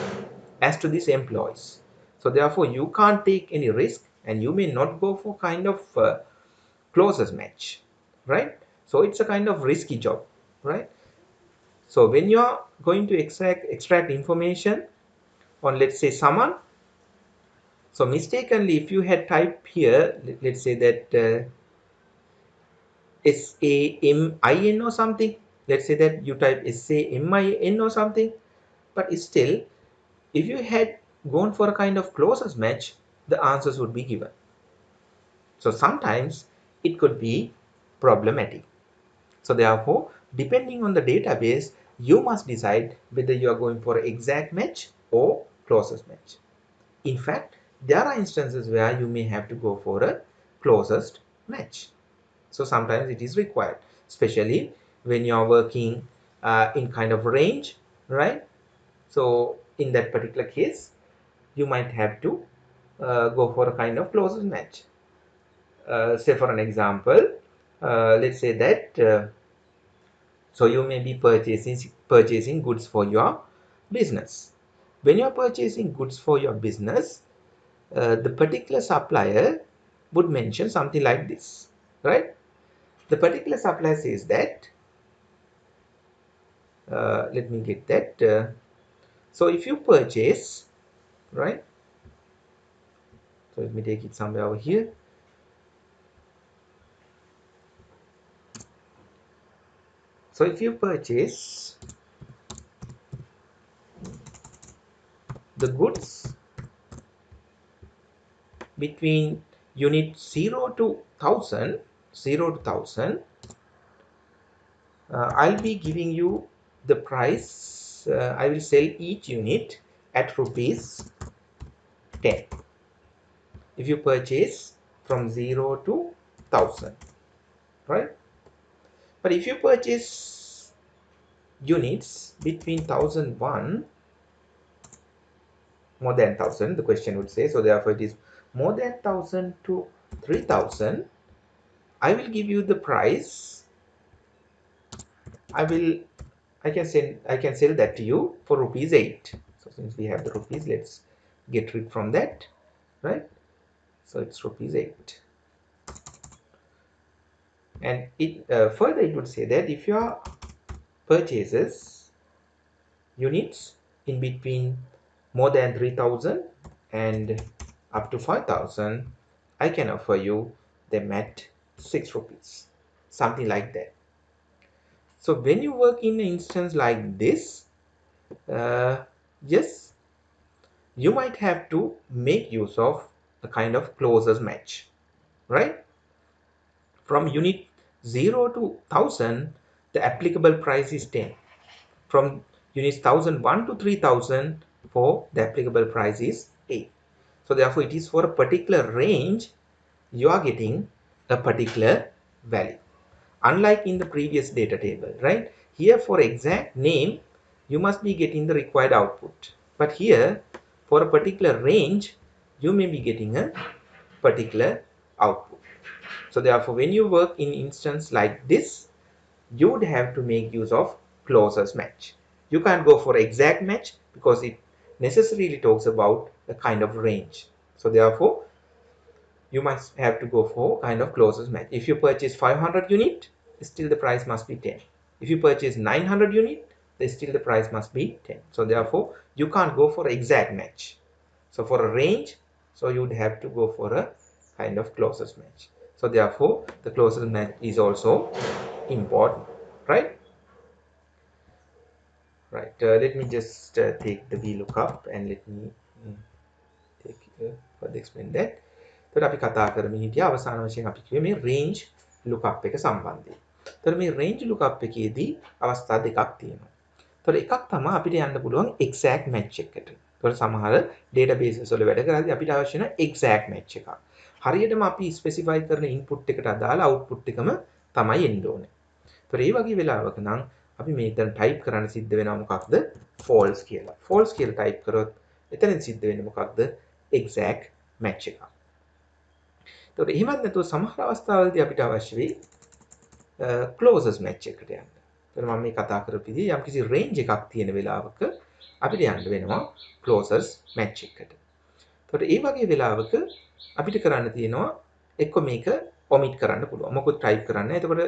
as to these employees. So therefore you can't take any risk, and you may not go for kind of closest match, right? So it's a kind of risky job, right? So when you are going to extract information on, let's say, someone, so mistakenly if you had typed here, let's say that SAMIN or something, let's say that you type SAMIN or something, but still if you had gone for a kind of closest match, the answers would be given. So sometimes it could be problematic. So therefore, depending on the database, you must decide whether you are going for an exact match or closest match. In fact, there are instances where you may have to go for a closest match. So sometimes it is required, especially when you are working in kind of range, right? So in that particular case, you might have to go for a kind of closest match. Say for an example, let's say that so you may be purchasing goods for your business. When you are purchasing goods for your business, the particular supplier would mention something like this, right? The particular supplier says that, let me get that. So if you purchase, right? So let me take it somewhere over here. So if you purchase the goods between unit 0 to 1000, I'll be giving you the price. I will sell each unit at rupees 10 if you purchase from 0 to 1000, right? But if you purchase units between 1001, more than 1000, the question would say, so therefore it is more than 1000 to 3000, I will give you the price. I can sell that to you for rupees 8. So since we have the rupees, let's get rid from that, right? So it's rupees 8. And it further it would say that if your purchases units in between more than 3000 and up to 5000, I can offer you them at 6 rupees, something like that. So when you work in an instance like this, yes, you might have to make use of a kind of closest match, right? From unit 0 to 1000, the applicable price is 10. From units 1001 to 3000, for the applicable price is 8. So therefore it is for a particular range you are getting a particular value, unlike in the previous data table, right? Here for exact name you must be getting the required output, but here for a particular range you may be getting a particular output. So therefore when you work in instance like this, you would have to make use of closest match. You can't go for exact match because it necessarily talks about a kind of range. So therefore you must have to go for kind of closest match. If you purchase 500 unit, still the price must be 10. If you purchase 900 unit, then still the price must be 10. So therefore you can't go for exact match. So for a range, so you would have to go for a kind of closest match. So therefore the closest match is also important, right? Right. Let me just take the Vlookup and let me take further explain that. එතකොට අපි කතා කරමින් හිටියා අවසාන වශයෙන් අපි කිව්වේ මේ range lookup එක සම්බන්ධයෙන්. එතකොට මේ range lookup එකේදී අවස්ථා දෙකක් තියෙනවා. එතකොට එකක් තමයි අපිට යන්න පුළුවන් exact match එකට. එතකොට සමහර databases වල වැඩ කරද්දී අපිට අවශ්‍ය වෙන exact match එකක්. හරියටම අපි specify කරන input එකට අදාළ output එකම තමයි එන්න ඕනේ. එතකොට මේ වගේ වෙලාවක නම් අපි මේතන type කරන්න සිද්ධ වෙනවා මොකක්ද? false කියලා. false කියලා type කරොත් එතනින් සිද්ධ වෙන්නේ මොකක්ද? exact match එකක්. එතකොට එහෙමත් නැතුව සමහර අවස්ථාවලදී අපිට අවශ්‍ය වෙයි closest match එකට යන්න. එතකොට මම මේ කතා කරපු විදිහේ යම්කිසි range එකක් තියෙන වෙලාවක අපිට යන්න වෙනවා closest match එකට. එතකොට ඒ වගේ වෙලාවක අපිට කරන්න තියෙනවා එක්ක මේක omit කරන්න පුළුවන්. මොකද type කරන්න. එතකොට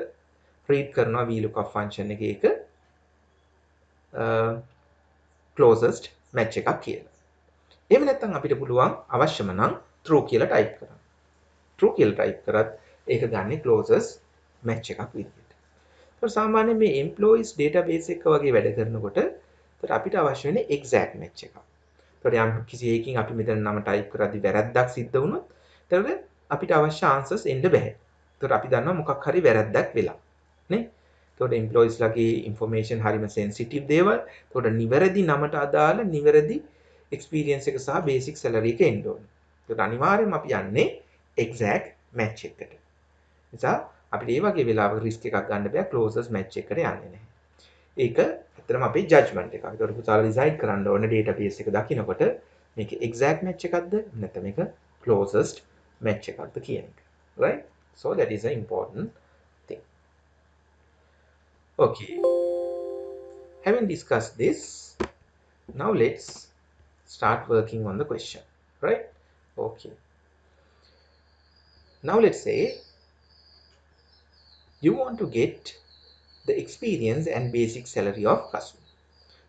read කරනවා Vlookup function එකේ එක closest match එකක් කියලා. එහෙම නැත්නම් අපිට පුළුවන් අවශ්‍යම නම් true කියලා type කරන්න. true කියලා type කරත් ඒක ගන්නේ closest match එකක් විදියට. ඒත් සාමාන්‍යයෙන් මේ employees database එක වගේ වැඩ කරනකොට ඒත් අපිට අවශ්‍ය වෙන්නේ exact match එකක්. ඒත් යම් කිසි එකකින් අපි මෙතන නම type කරද්දී වැරද්දක් සිද්ධ වුණොත් ඒතකොට අපිට අවශ්‍ය answers එන්න බෑ. ඒත් අපි දන්නවා මොකක් හරි වැරද්දක් වෙලා. නේ? ඒතකොට employees ලගේ information හරිම sensitive දේවල්. ඒතකොට නිවැරදි නමට අදාළ නිවැරදි experience එක සහ basic salary එක එන්න ඕනේ. ඒකට අනිවාර්යයෙන්ම අපි යන්නේ exact match එකට. නිසා අපිට මේ වගේ වෙලාවක risk එකක් ගන්න බෑ closest match එකට යන්නේ නැහැ. ඒක ඇත්තටම අපේ judgment එකක්. ඒකට පුතාලා decide කරන්න ඕනේ database එක දකිනකොට මේක exact match එකක්ද නැත්නම් මේක closest match එකක්ද කියන එක. Right? So that is an important thing. Okay. Having discussed this, now let's start working on the question, right? Okay. Now let's say you want to get the experience and basic salary of customer.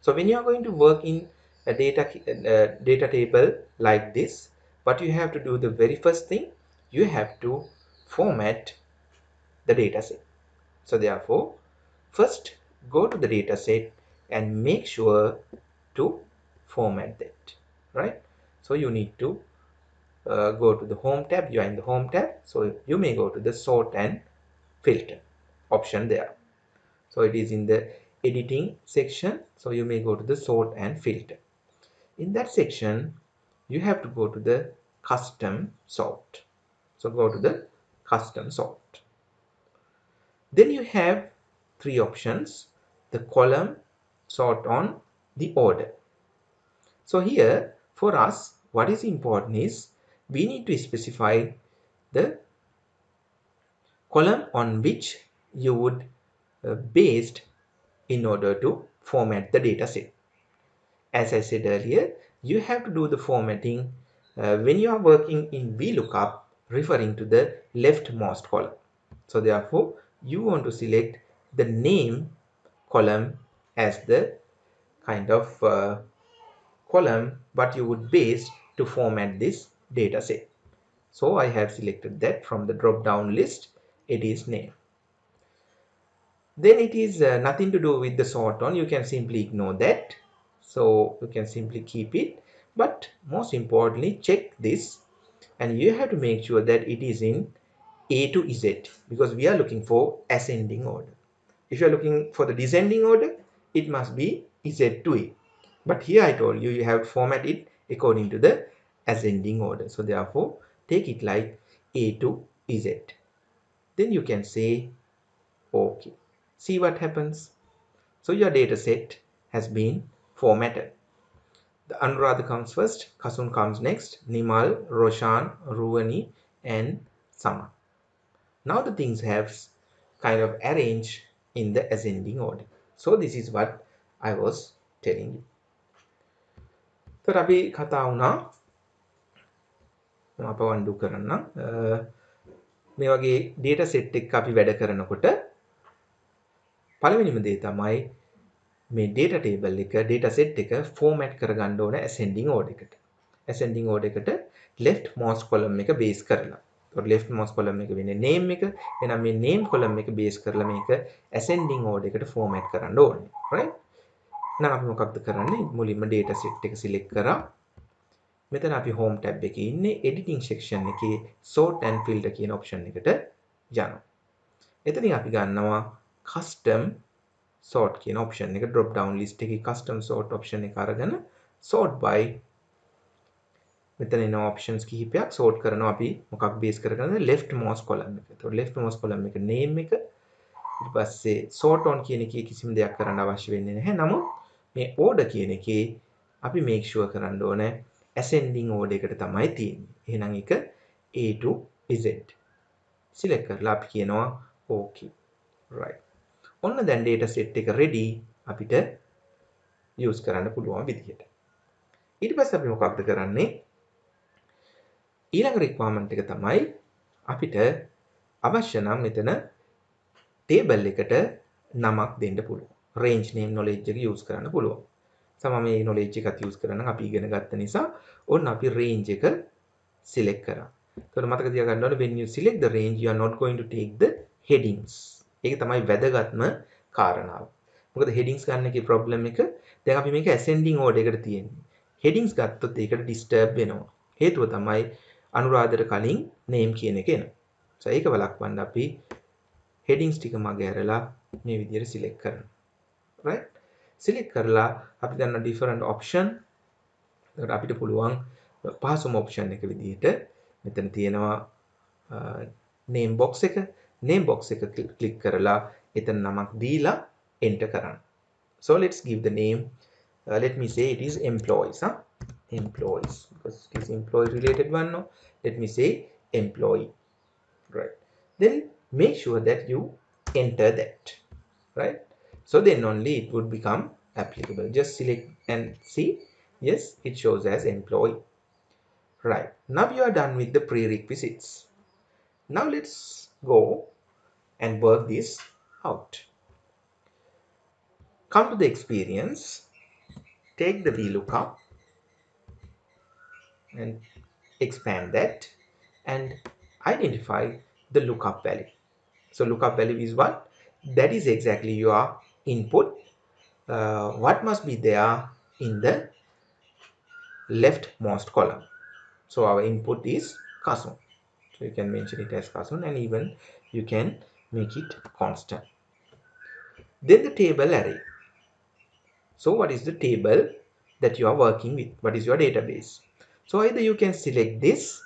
So when you are going to work in a data table like this, what you have to do, the very first thing, you have to format the data set. So therefore, first go to the data set and make sure to format that, right? So you need to go to the home tab. You are in the home tab, so you may go to the sort and filter option there. So it is in the editing section, so you may go to the sort and filter. In that section you have to go to the custom sort. So go to the custom sort. Then you have three options: the column, sort on, the order. So here for us what is important is we need to specify the column on which you would based in order to format the data set. As I said earlier, you have to do the formatting when you are working in Vlookup referring to the leftmost column. So therefore you want to select the name column as the kind of column what you would base to format this data set. So I have selected that from the drop down list. It is name. Then it is nothing to do with the sort on. You can simply ignore that. So you can simply keep it. But most importantly, check this and you have to make sure that it is in A to Z because we are looking for ascending order. If you are looking for the descending order, it must be Z to A. But here I told you, you have to format it according to the ascending order. So therefore, take it like A to Z. Then you can say OK. See what happens. So your data set has been formatted. The Anuradha comes first, Kasun comes next, Nimal, Roshan, Ruvani, and Sama. Now the things have kind of arranged in the ascending order. So this is what I was telling you. So අපි කතා වුණා අප වන්දු කරන්න මේ වගේ data set එක අපි වැඩ කරනකොට පළවෙනිම දේ තමයි මේ data table එක data set එක format කරගන්න ඕන ascending order එකට. ascending order එකට leftmost column එක base කරලා. ඒතකොට leftmost column එක වෙන්නේ name එක. එහෙනම් මේ name column එක base කරලා මේක ascending order එකට format කරන්න ඕනේ. right? එහෙනම් අපි මොකක්ද කරන්නේ? මුලින්ම data set එක select කරා. මෙතන අපි home tab එකේ ඉන්නේ editing section එකේ sort and filter කියන option එකට යනවා. එතනින් අපි ගන්නවා custom sort කියන option එක drop down list එකේ custom sort option එක අරගෙන sort by මෙතන එන options කිහිපයක් sort කරනවා අපි මොකක් base කරගෙනද leftmost column එක. ඒතකොට leftmost column එක name එක ඊට පස්සේ sort on කියන එකේ කිසිම දෙයක් කරන්න අවශ්‍ය වෙන්නේ නැහැ. නමුත් මේ order කියන එකේ අපි make sure කරන්න ඕනේ ascending order එකට තමයි තියෙන්නේ. එහෙනම් ඒක A to Z select කරලා අපි කියනවා okay right ඔන්න දැන් data set එක ready අපිට use කරන්න පුළුවන් විදිහට ඊට පස්සේ අපි මොකක්ද කරන්නේ ඊළඟ requirement එක තමයි අපිට අවශ්‍ය නම් මෙතන table එකට නමක් දෙන්න පුළුවන් range name knowledge එක use කරන්න පුළුවන් සමහර මේ knowledge එකත් use කරා නම් අපි ඉගෙන ගත්ත නිසා ඔන්න අපි range එක select කරා. එතකොට මතක තියාගන්න ඕනේ when you select the range you are not going to take the headings. ඒක තමයි වැදගත්ම කාරණාව. මොකද headings ගන්න එකේ problem එක දැන් අපි මේක ascending order එකට තියෙන්නේ. headings ගත්තොත් ඒකට disturb වෙනවා. හේතුව තමයි අනුරාධට කලින් name කියන එක එනවා. so ඒක වළක්වන්න අපි headings ටික මගේ ඇරලා මේ විදිහට select කරනවා. right? select කරලා අපි ගන්න different option. එතකොට අපිට පුළුවන් පහසුම option එක විදිහට මෙතන තියෙනවා name box එක click කරලා එතන නමක් දීලා enter කරන්න. So let's give the name let me say it is employees employees because it is employee related one no let me say employee right then make sure that you enter that right so then only it would become applicable just select and see yes it shows as employee right now you are done with the prerequisites now let's go and work this out come to the experience take the VLOOKUP and expand that and identify the lookup value so lookup value is what that is exactly your input what must be there in the leftmost column so our input is Kasun so you can mention it as Kasun and even you can make it constant then the table array so what is the table that you are working with what is your database so either you can select this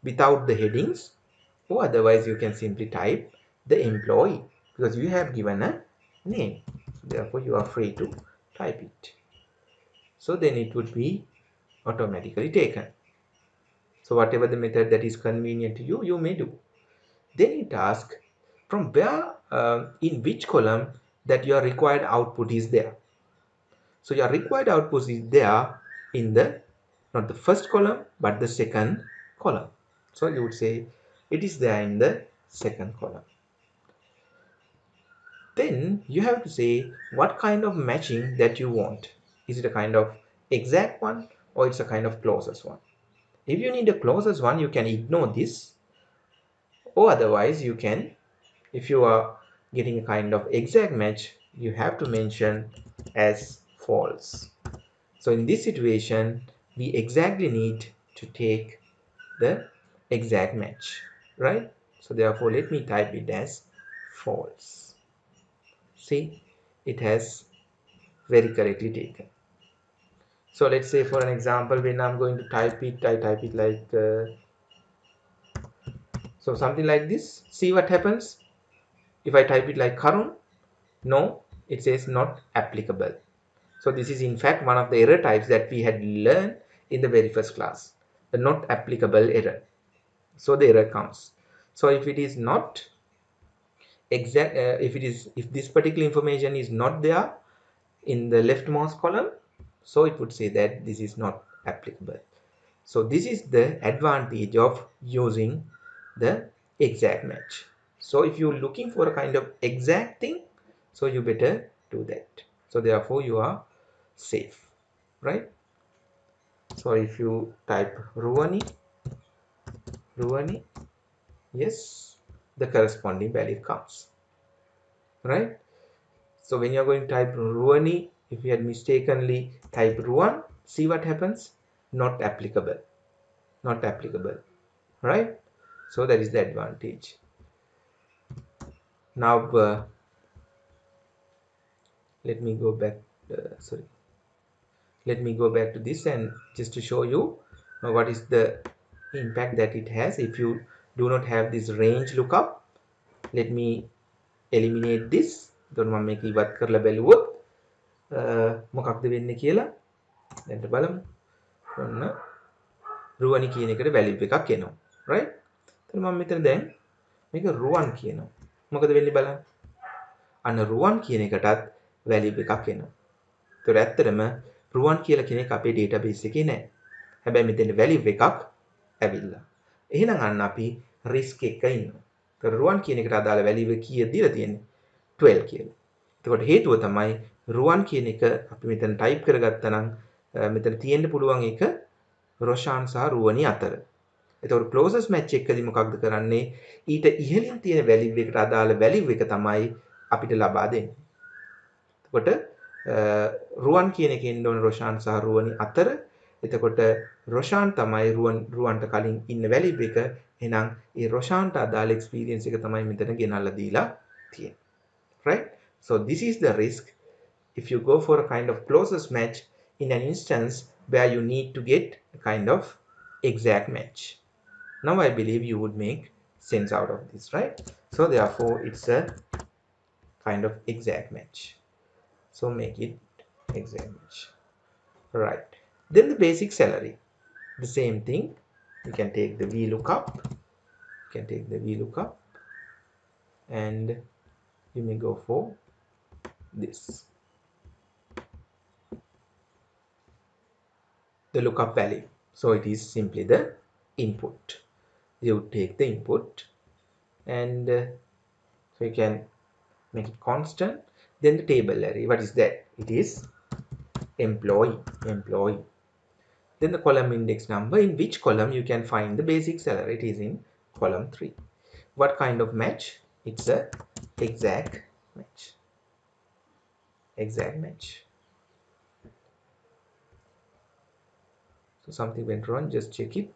without the headings or otherwise you can simply type the employee because you have given a name therefore you are free to type it so then it would be automatically taken so whatever the method that is convenient to you you may do then it asks from where in which column that your required output is there so your required output is there in the not the first column but the second column so you would say it is there in the second column then you have to say what kind of matching that you want is it a kind of exact one or it's a kind of closest one if you need a closest one you can ignore this or otherwise you can if you are getting a kind of exact match you have to mention as false so in this situation we exactly need to take the exact match right so therefore let me type it as false see it has very correctly taken so let's say for an example when I'm going to type it I type it like so something like this see what happens if I type it like Karun no it says not applicable so this is in fact one of the error types that we had learned in the very first class the not applicable error so the error comes so if it is not exact if this particular information is not there in the leftmost column so it would say that this is not applicable so this is the advantage of using the exact match so if you're looking for a kind of exact thing so you better do that so therefore you are safe right so if you type Ruwani yes the corresponding value comes right so when you're going to type Ruwani if you had mistakenly typed Ruwan see what happens not applicable right so that is the advantage now let me go back sorry let me go back to this and just to show you what is the impact that it has if you do not have this range lookup let me eliminate this එතකොට මම මේක ඉවත් කරලා බැලුවොත් මොකක්ද වෙන්නේ කියලා දැන් බලමු ඔන්න රුවනි කියන එකට වැලියු එකක් එනවා right එතන මම මෙතන දැන් මේක රුවන් කියනවා. මොකද වෙන්නේ බලන්න. අන්න රුවන් කියන එකටත් වැලියු එකක් එනවා. ඒතර ඇත්තටම රුවන් කියලා කෙනෙක් අපේ database එකේ නැහැ. හැබැයි මෙතන වැලියු එකක් ඇවිල්ලා. එහෙනම් අන්න අපි risk එක ඉන්නවා. ඒතර රුවන් කියන එකට අදාළ වැලියු එක කීයද දීලා තියෙන්නේ? 12 කියලා. එතකොට හේතුව තමයි රුවන් කියන එක අපි මෙතන ටයිප් කරගත්තා නම් මෙතන තියෙන්න පුළුවන් එක රොෂාන් සහ රුවනි අතර. එතකොට closest match එකදී මොකක්ද කරන්නේ? ඊට ඉහළින් තියෙන වැලියු එකට අදාළ වැලියු එක තමයි අපිට ලබා දෙන්නේ. එතකොට රුවන් කියන එකේ ඉන්න ඕන රොෂාන් සහ රුවනි අතර. එතකොට රොෂාන් තමයි රුවන්ට කලින් ඉන්න වැලියු එක. එහෙනම් ඒ රොෂාන්ට අදාළ එක්ස්පීරියන්ස් එක තමයි මෙතන ගෙනල්ලා දීලා තියෙන්නේ. Right? So this is the risk if you go for a kind of closest match in an instance where you need to get a kind of exact match. Now I believe you would make sense out of this, right? So therefore it's a kind of exact match. So make it exact match. Right. Then the basic salary. The same thing. You can take the Vlookup. You can take the Vlookup and you may go for this. The lookup value. So it is simply the input. You take the input and so you can make it constant. Then the table array. What is that? It is employee. Then the column index number. In which column you can find the basic salary? It is in column 3. What kind of match? It's a exact match. Exact match. So something went wrong. Just check it.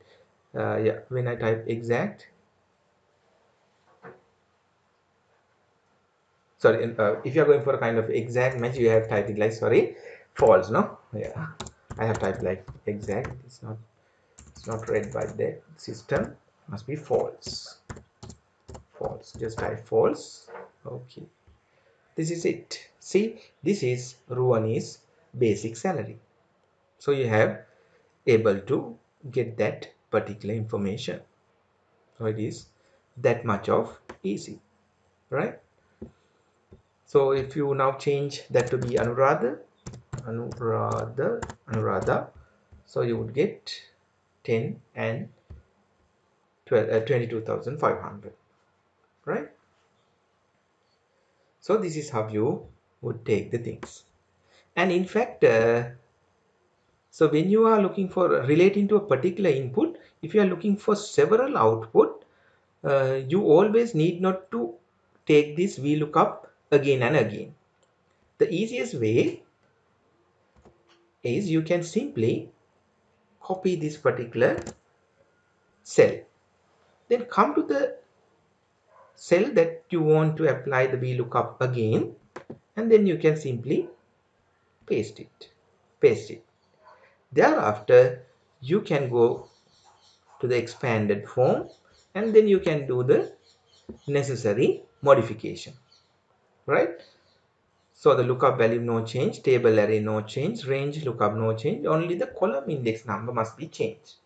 Yeah, when I type exact, sorry, if you are going for a kind of exact match, you have typed it like, sorry, false, no? Yeah, I have typed like exact. It's not read by that system. Must be false. Just type false. Okay, this is it. See, this is Ruani's basic salary. So you have able to get that particular information. So it is that much of easy, right? So if you now change that to be Anuradha, so you would get 10 and 22,500, right? So this is how you would take the things. And in fact, so when you are looking for relating to a particular input, if you are looking for several output, you always need not to take this VLOOKUP again and again. The easiest way is you can simply copy this particular cell, then come to the cell that you want to apply the VLOOKUP again, and then you can simply paste it. Thereafter you can go to the expanded form and then you can do the necessary modification, right? So the lookup value no change, table array no change, range lookup no change, only the column index number must be changed.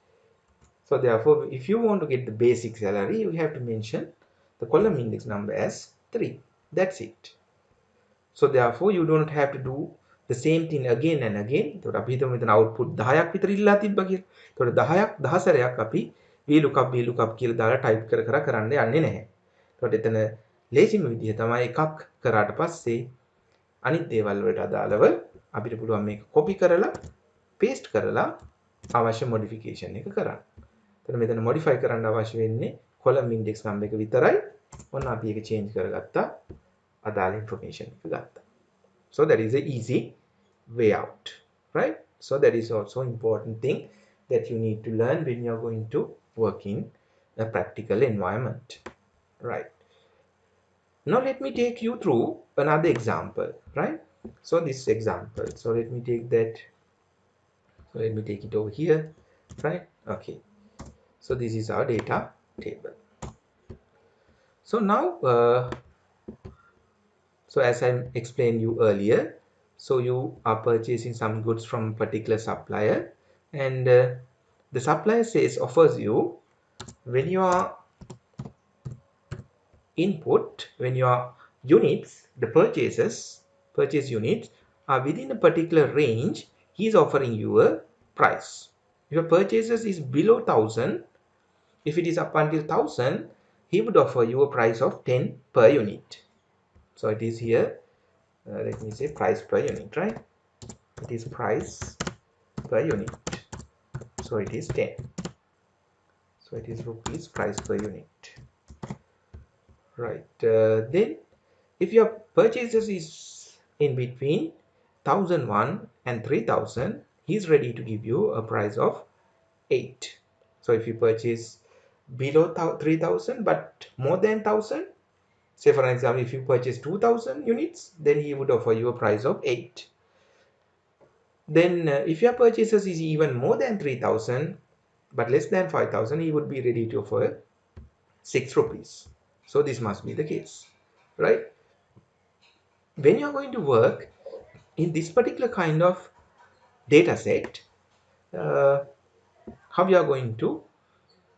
So therefore if you want to get the basic salary, you have to mention the column index number as 3. That's it. So therefore you don't have to do the same thing again and again. එතකොට අපි හිතමු මෙතන output 10ක් විතර ඉල්ලලා තිබ්බා කියලා. එතකොට 10ක් 10 සැරයක් අපි vlookup කියලා දාලා type කර කරන්න යන්නේ නැහැ. එතකොට එතන ලේසිම විදිහ තමයි එකක් කරාට පස්සේ අනිත් දේවල් වලට අදාළව අපිට පුළුවන් මේක copy කරලා paste කරලා අවශ්‍ය modification එක කරන්න. එතන මෙතන modify කරන්න අවශ්‍ය වෙන්නේ column index number එක විතරයි. ඔන්න අපි ඒක change කරගත්තා. අදාළ information එක ගත්තා. So that is a easy way out, right? So that is also important thing that you need to learn when you are going to work in a practical environment, right? Now let me take you through another example, right? So this example, so let me take that, so let me take it over here, right? Okay, so this is our data table. So now so as I explained you earlier, so you are purchasing some goods from a particular supplier, and the supplier offers you, when you are input, when your units, the purchase units are within a particular range, he is offering you a price. If your purchases is below 1000, if it is up until 1000, he would offer you a price of 10 per unit. So it is here, let me say price per unit, right? It is price per unit. So it is 10. So it is rupees price per unit. Right. Then if your purchases is in between 1001 and 3000, he's ready to give you a price of 8. So if you purchase below 3000 but more than 1000, say for example if you purchase 2000 units, then he would offer you a price of 8. Then if your purchases is even more than 3000 but less than 5000, he would be ready to offer 6 rupees. So this must be the case, right? When you're going to work in this particular kind of data set, how you are going to,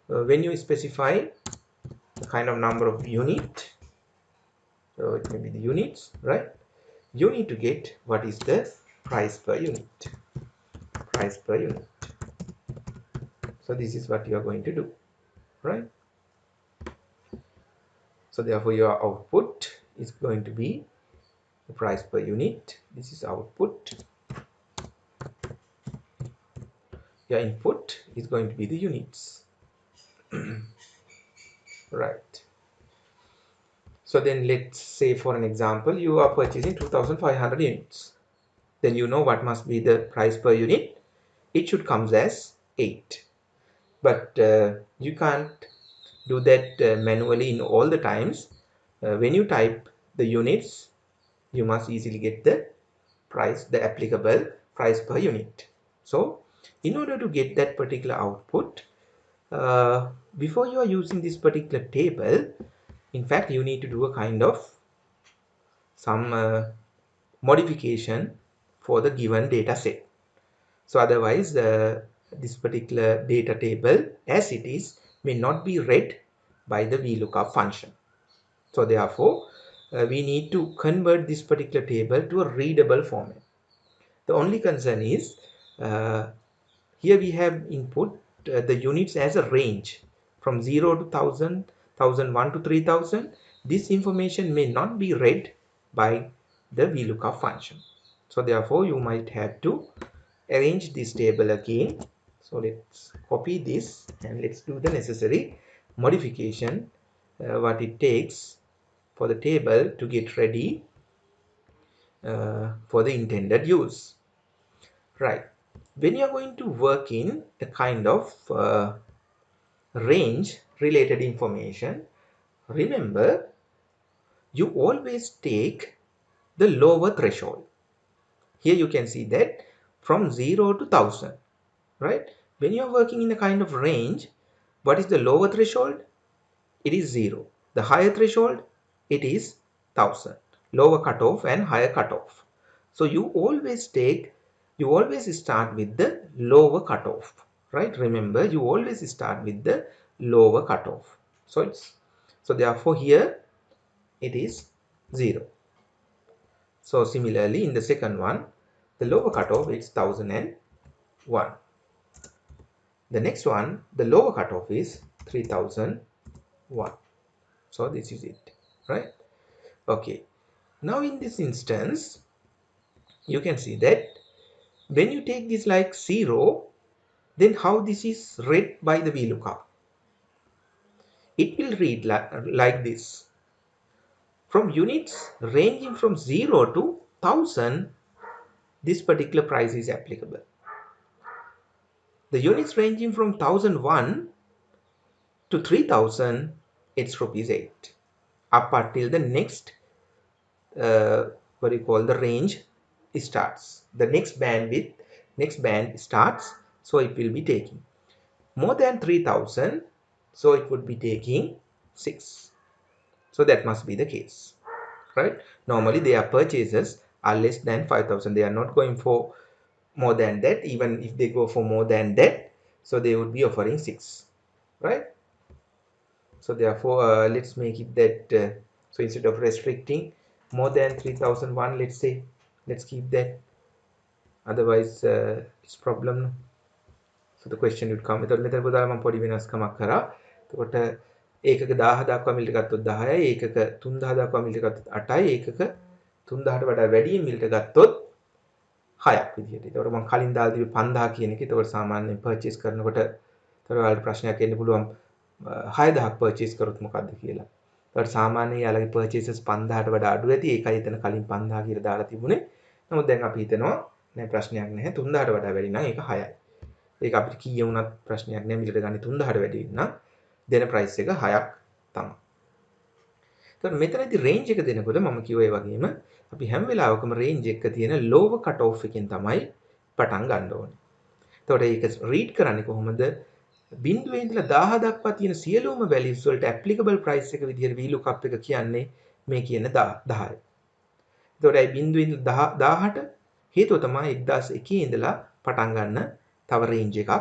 when you specify the kind of number of unit, so it may be the units, right? You need to get what is the price per unit. Price per unit. So this is what you are going to do, right? So therefore your output is going to be the price per unit. This is output. Your input is going to be the units. Right. So then let's say for an example, you are purchasing 2500 units. Then you know what must be the price per unit. It should come as 8. But you can't do that manually in all the times. When you type the units, you must easily get the price, the applicable price per unit. So in order to get that particular output, before you are using this particular table, in fact you need to do a kind of some modification for the given data set. So otherwise this particular data table as it is may not be read by the Vlookup function. So therefore we need to convert this particular table to a readable format. The only concern is here we have input the units as a range from 0 to 1000, 1001 to 3000. This information may not be read by the Vlookup function. So therefore you might have to arrange this table again. So let's copy this and let's do the necessary modification what it takes for the table to get ready for the intended use. Right. When you are going to work in a kind of range related information, remember you always take the lower threshold. Here you can see that from 0 to 1000, right? When you are working in a kind of range, what is the lower threshold? It is 0. The higher threshold, it is 1000. Lower cutoff and higher cutoff. So you always start with the lower cutoff, right? Remember, you always start with the lower cutoff. So therefore here it is 0. So similarly in the second one, the lower cutoff is 1001. The next one, the lower cutoff is 3001. So this is it, right? Okay. Now in this instance, you can see that when you take this like 0, then how this is read by the VLOOKUP? It will read like this. From units ranging from 0 to 1000, this particular price is applicable. The units ranging from 1001 to 3000, it's rupees 8. Up until the next, what you call the range starts. The next band starts, so it will be taking more than 3000, so it would be taking 6. So that must be the case, right? Normally their purchases are less than 5000. They are not going for more than that. Even if they go for more than that, so they would be offering 6, right? So therefore let's make it that so instead of restricting more than 3001, let's say, let's keep that, otherwise it's problem. So the question would come. එතකොට මෙතන පුතාලා මම පොඩි වෙනස්කමක් කරා. එතකොට ඒකක 1000 දක්වා මිලට ගත්තොත් 10යි, ඒකක 3000 දක්වා මිලට ගත්තොත් 8යි, ඒකක 3000ට වඩා වැඩි මිලට ගත්තොත් 6ක් විදියට. එතකොට මම කලින් දාලා තිබ්බේ 5000 කියන එක. එතකොට සාමාන්‍යයෙන් පර්චේස් කරනකොට එතකොට ඔයාලට ප්‍රශ්නයක් එන්න පුළුවන් 6000ක් පර්චේස් කරොත් මොකද්ද කියලා. එතකොට සාමාන්‍යයෙන් යාළගේ පර්චේසස් 5000ට වඩා අඩු ඇති. ඒකයි එතන කලින් 5000 කියලා දාලා තිබුණේ. නමුත් දැන් අපි හිතනවා නෑ ප්‍රශ්නයක් නැහැ. 3000ට වඩා වැඩි නම් ඒක 6යි. ඒක අපිට කීය වුණත් ප්‍රශ්නයක් නෑ. මිලට ගන්නේ 3000ට වැඩි නම් දෙන ප්‍රයිස් එක 6ක් තමයි. එතකොට මෙතනදී රේන්ජ් එක දෙනකොට මම කිව්වා ඒ වගේම අපි හැම වෙලාවකම රේන්ජ් එක තියෙන ලෝව කට් ඔෆ් එකෙන් තමයි පටන් ගන්න ඕනේ. එතකොට ඒක රීඩ් කරන්නේ කොහොමද? බිඳුවේ ඉඳලා 1000 දක්වා තියෙන සියලුම වැලියුස් වලට ඇප්ලිකබල් ප්‍රයිස් එක විදිහට VLOOKUP එක කියන්නේ මේ කියන 10යි. එතකොට ඒ බිඳුවේ ඉඳලා 1000ට හේතුව තමයි 1001 ඉඳලා පටන් ගන්න තව රේන්ජ් එකක්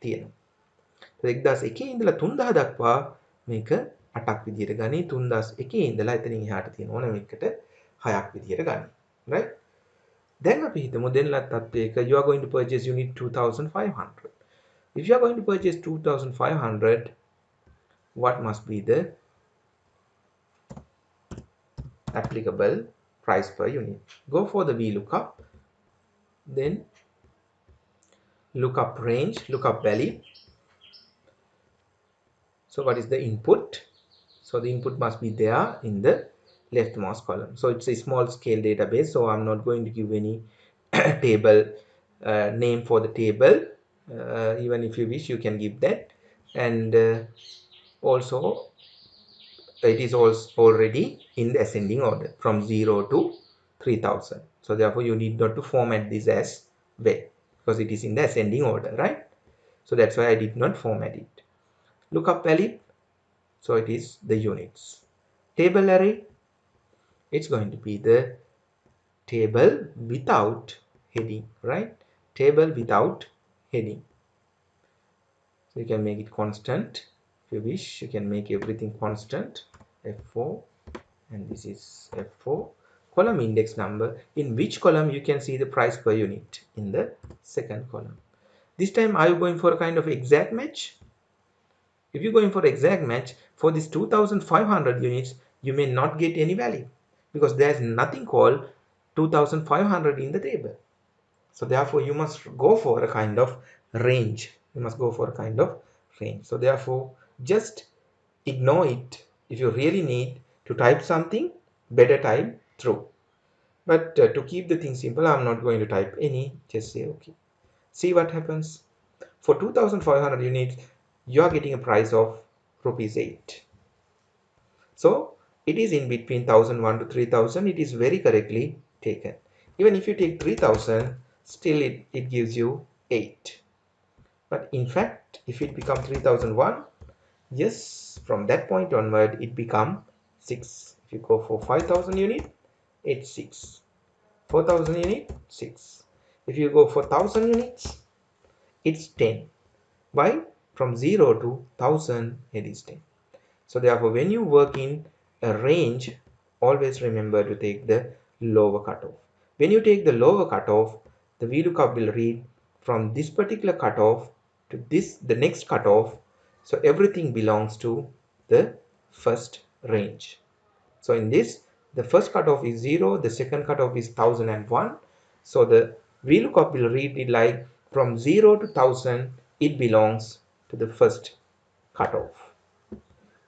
තියෙනවා. 1001 ඉඳලා 3000 දක්වා මේක 8ක් විදියට ගනි. 3001 ඉඳලා එතනින් එහාට තියෙන ඕනම එකකට 6ක් විදියට ගනි. right? දැන් අපි හිතමු දෙන්නලත් තත්ත්වයක you are going to purchase unit 2500. If you are going to purchase 2500, what must be the applicable price per unit? Go for the VLOOKUP, then lookup range, lookup value. So what is the input? So the input must be there in the leftmost column. So it's a small scale database, so I'm not going to give any table name for the table. Even if you wish, you can give that. And also it is also already in the ascending order from 0 to 3000. So therefore you need not to format this as well because it is in the ascending order, right? So that's why I did not format it. Lookup value, so it is the units. Table array, it's going to be the table without heading, right? Table without heading. So you can make it constant if you wish. You can make everything constant. F4, and this is F4. Column index number, in which column you can see the price per unit? In the second column. This time are you going for a kind of exact match? If you're going for exact match for this 2500 units, you may not get any value because there's nothing called 2500 in the table. So therefore you must go for a kind of range. You must go for a kind of range. So therefore just ignore it. If you really need to type something, better type true. But to keep the thing simple, I'm not going to type any, just say okay. See what happens. For 2500 units, you are getting a price of rupees 8. So it is in between 1001 to 3000. It is very correctly taken. Even if you take 3000, still it gives you 8. But in fact, if it becomes 3001, yes, from that point onward it becomes 6. If you go for 5000 unit, it's 6. 4000 unit, 6. If you go for 1000 units, it's 10. Why? From 0 to 1000 it is 10. So therefore when you work in a range, always remember to take the lower cutoff. When you take the lower cutoff, the VLOOKUP will read from this particular cutoff to this, the next cutoff. So everything belongs to the first range. So in this, the first cutoff is 0, the second cutoff is 1001. So the VLOOKUP will read it like from 0 to 1000, it belongs to the first cutoff.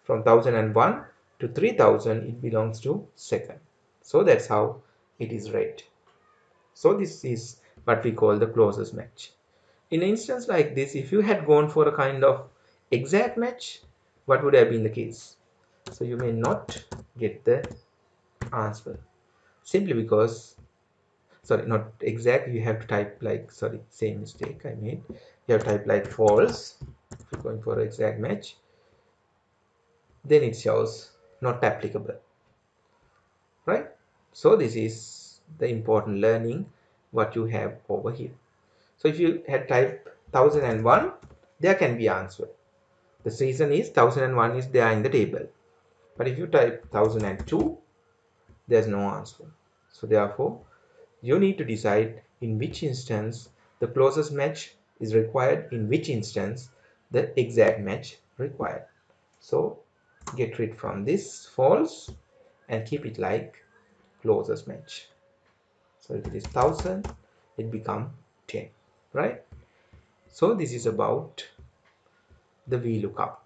From 1001 to 3000, it belongs to second. So that's how it is read. So this is what we call the closest match. In an instance like this, if you had gone for a kind of exact match, what would have been the case? So you may not get the answer simply because, sorry, not exact, you have to type like, sorry, same mistake I made. You have to type like false if you're going for an exact match. Then it shows not applicable, right? So this is the important learning what you have over here. So if you had typed 1001, there can be answer. The reason is 1001 is there in the table. But if you type 1002, there's no answer. So therefore, you need to decide in which instance the closest match is required, in which instance the exact match required. So get rid from this false and keep it like closest match. So if it is 1000, it become 10, right? So this is about the VLOOKUP.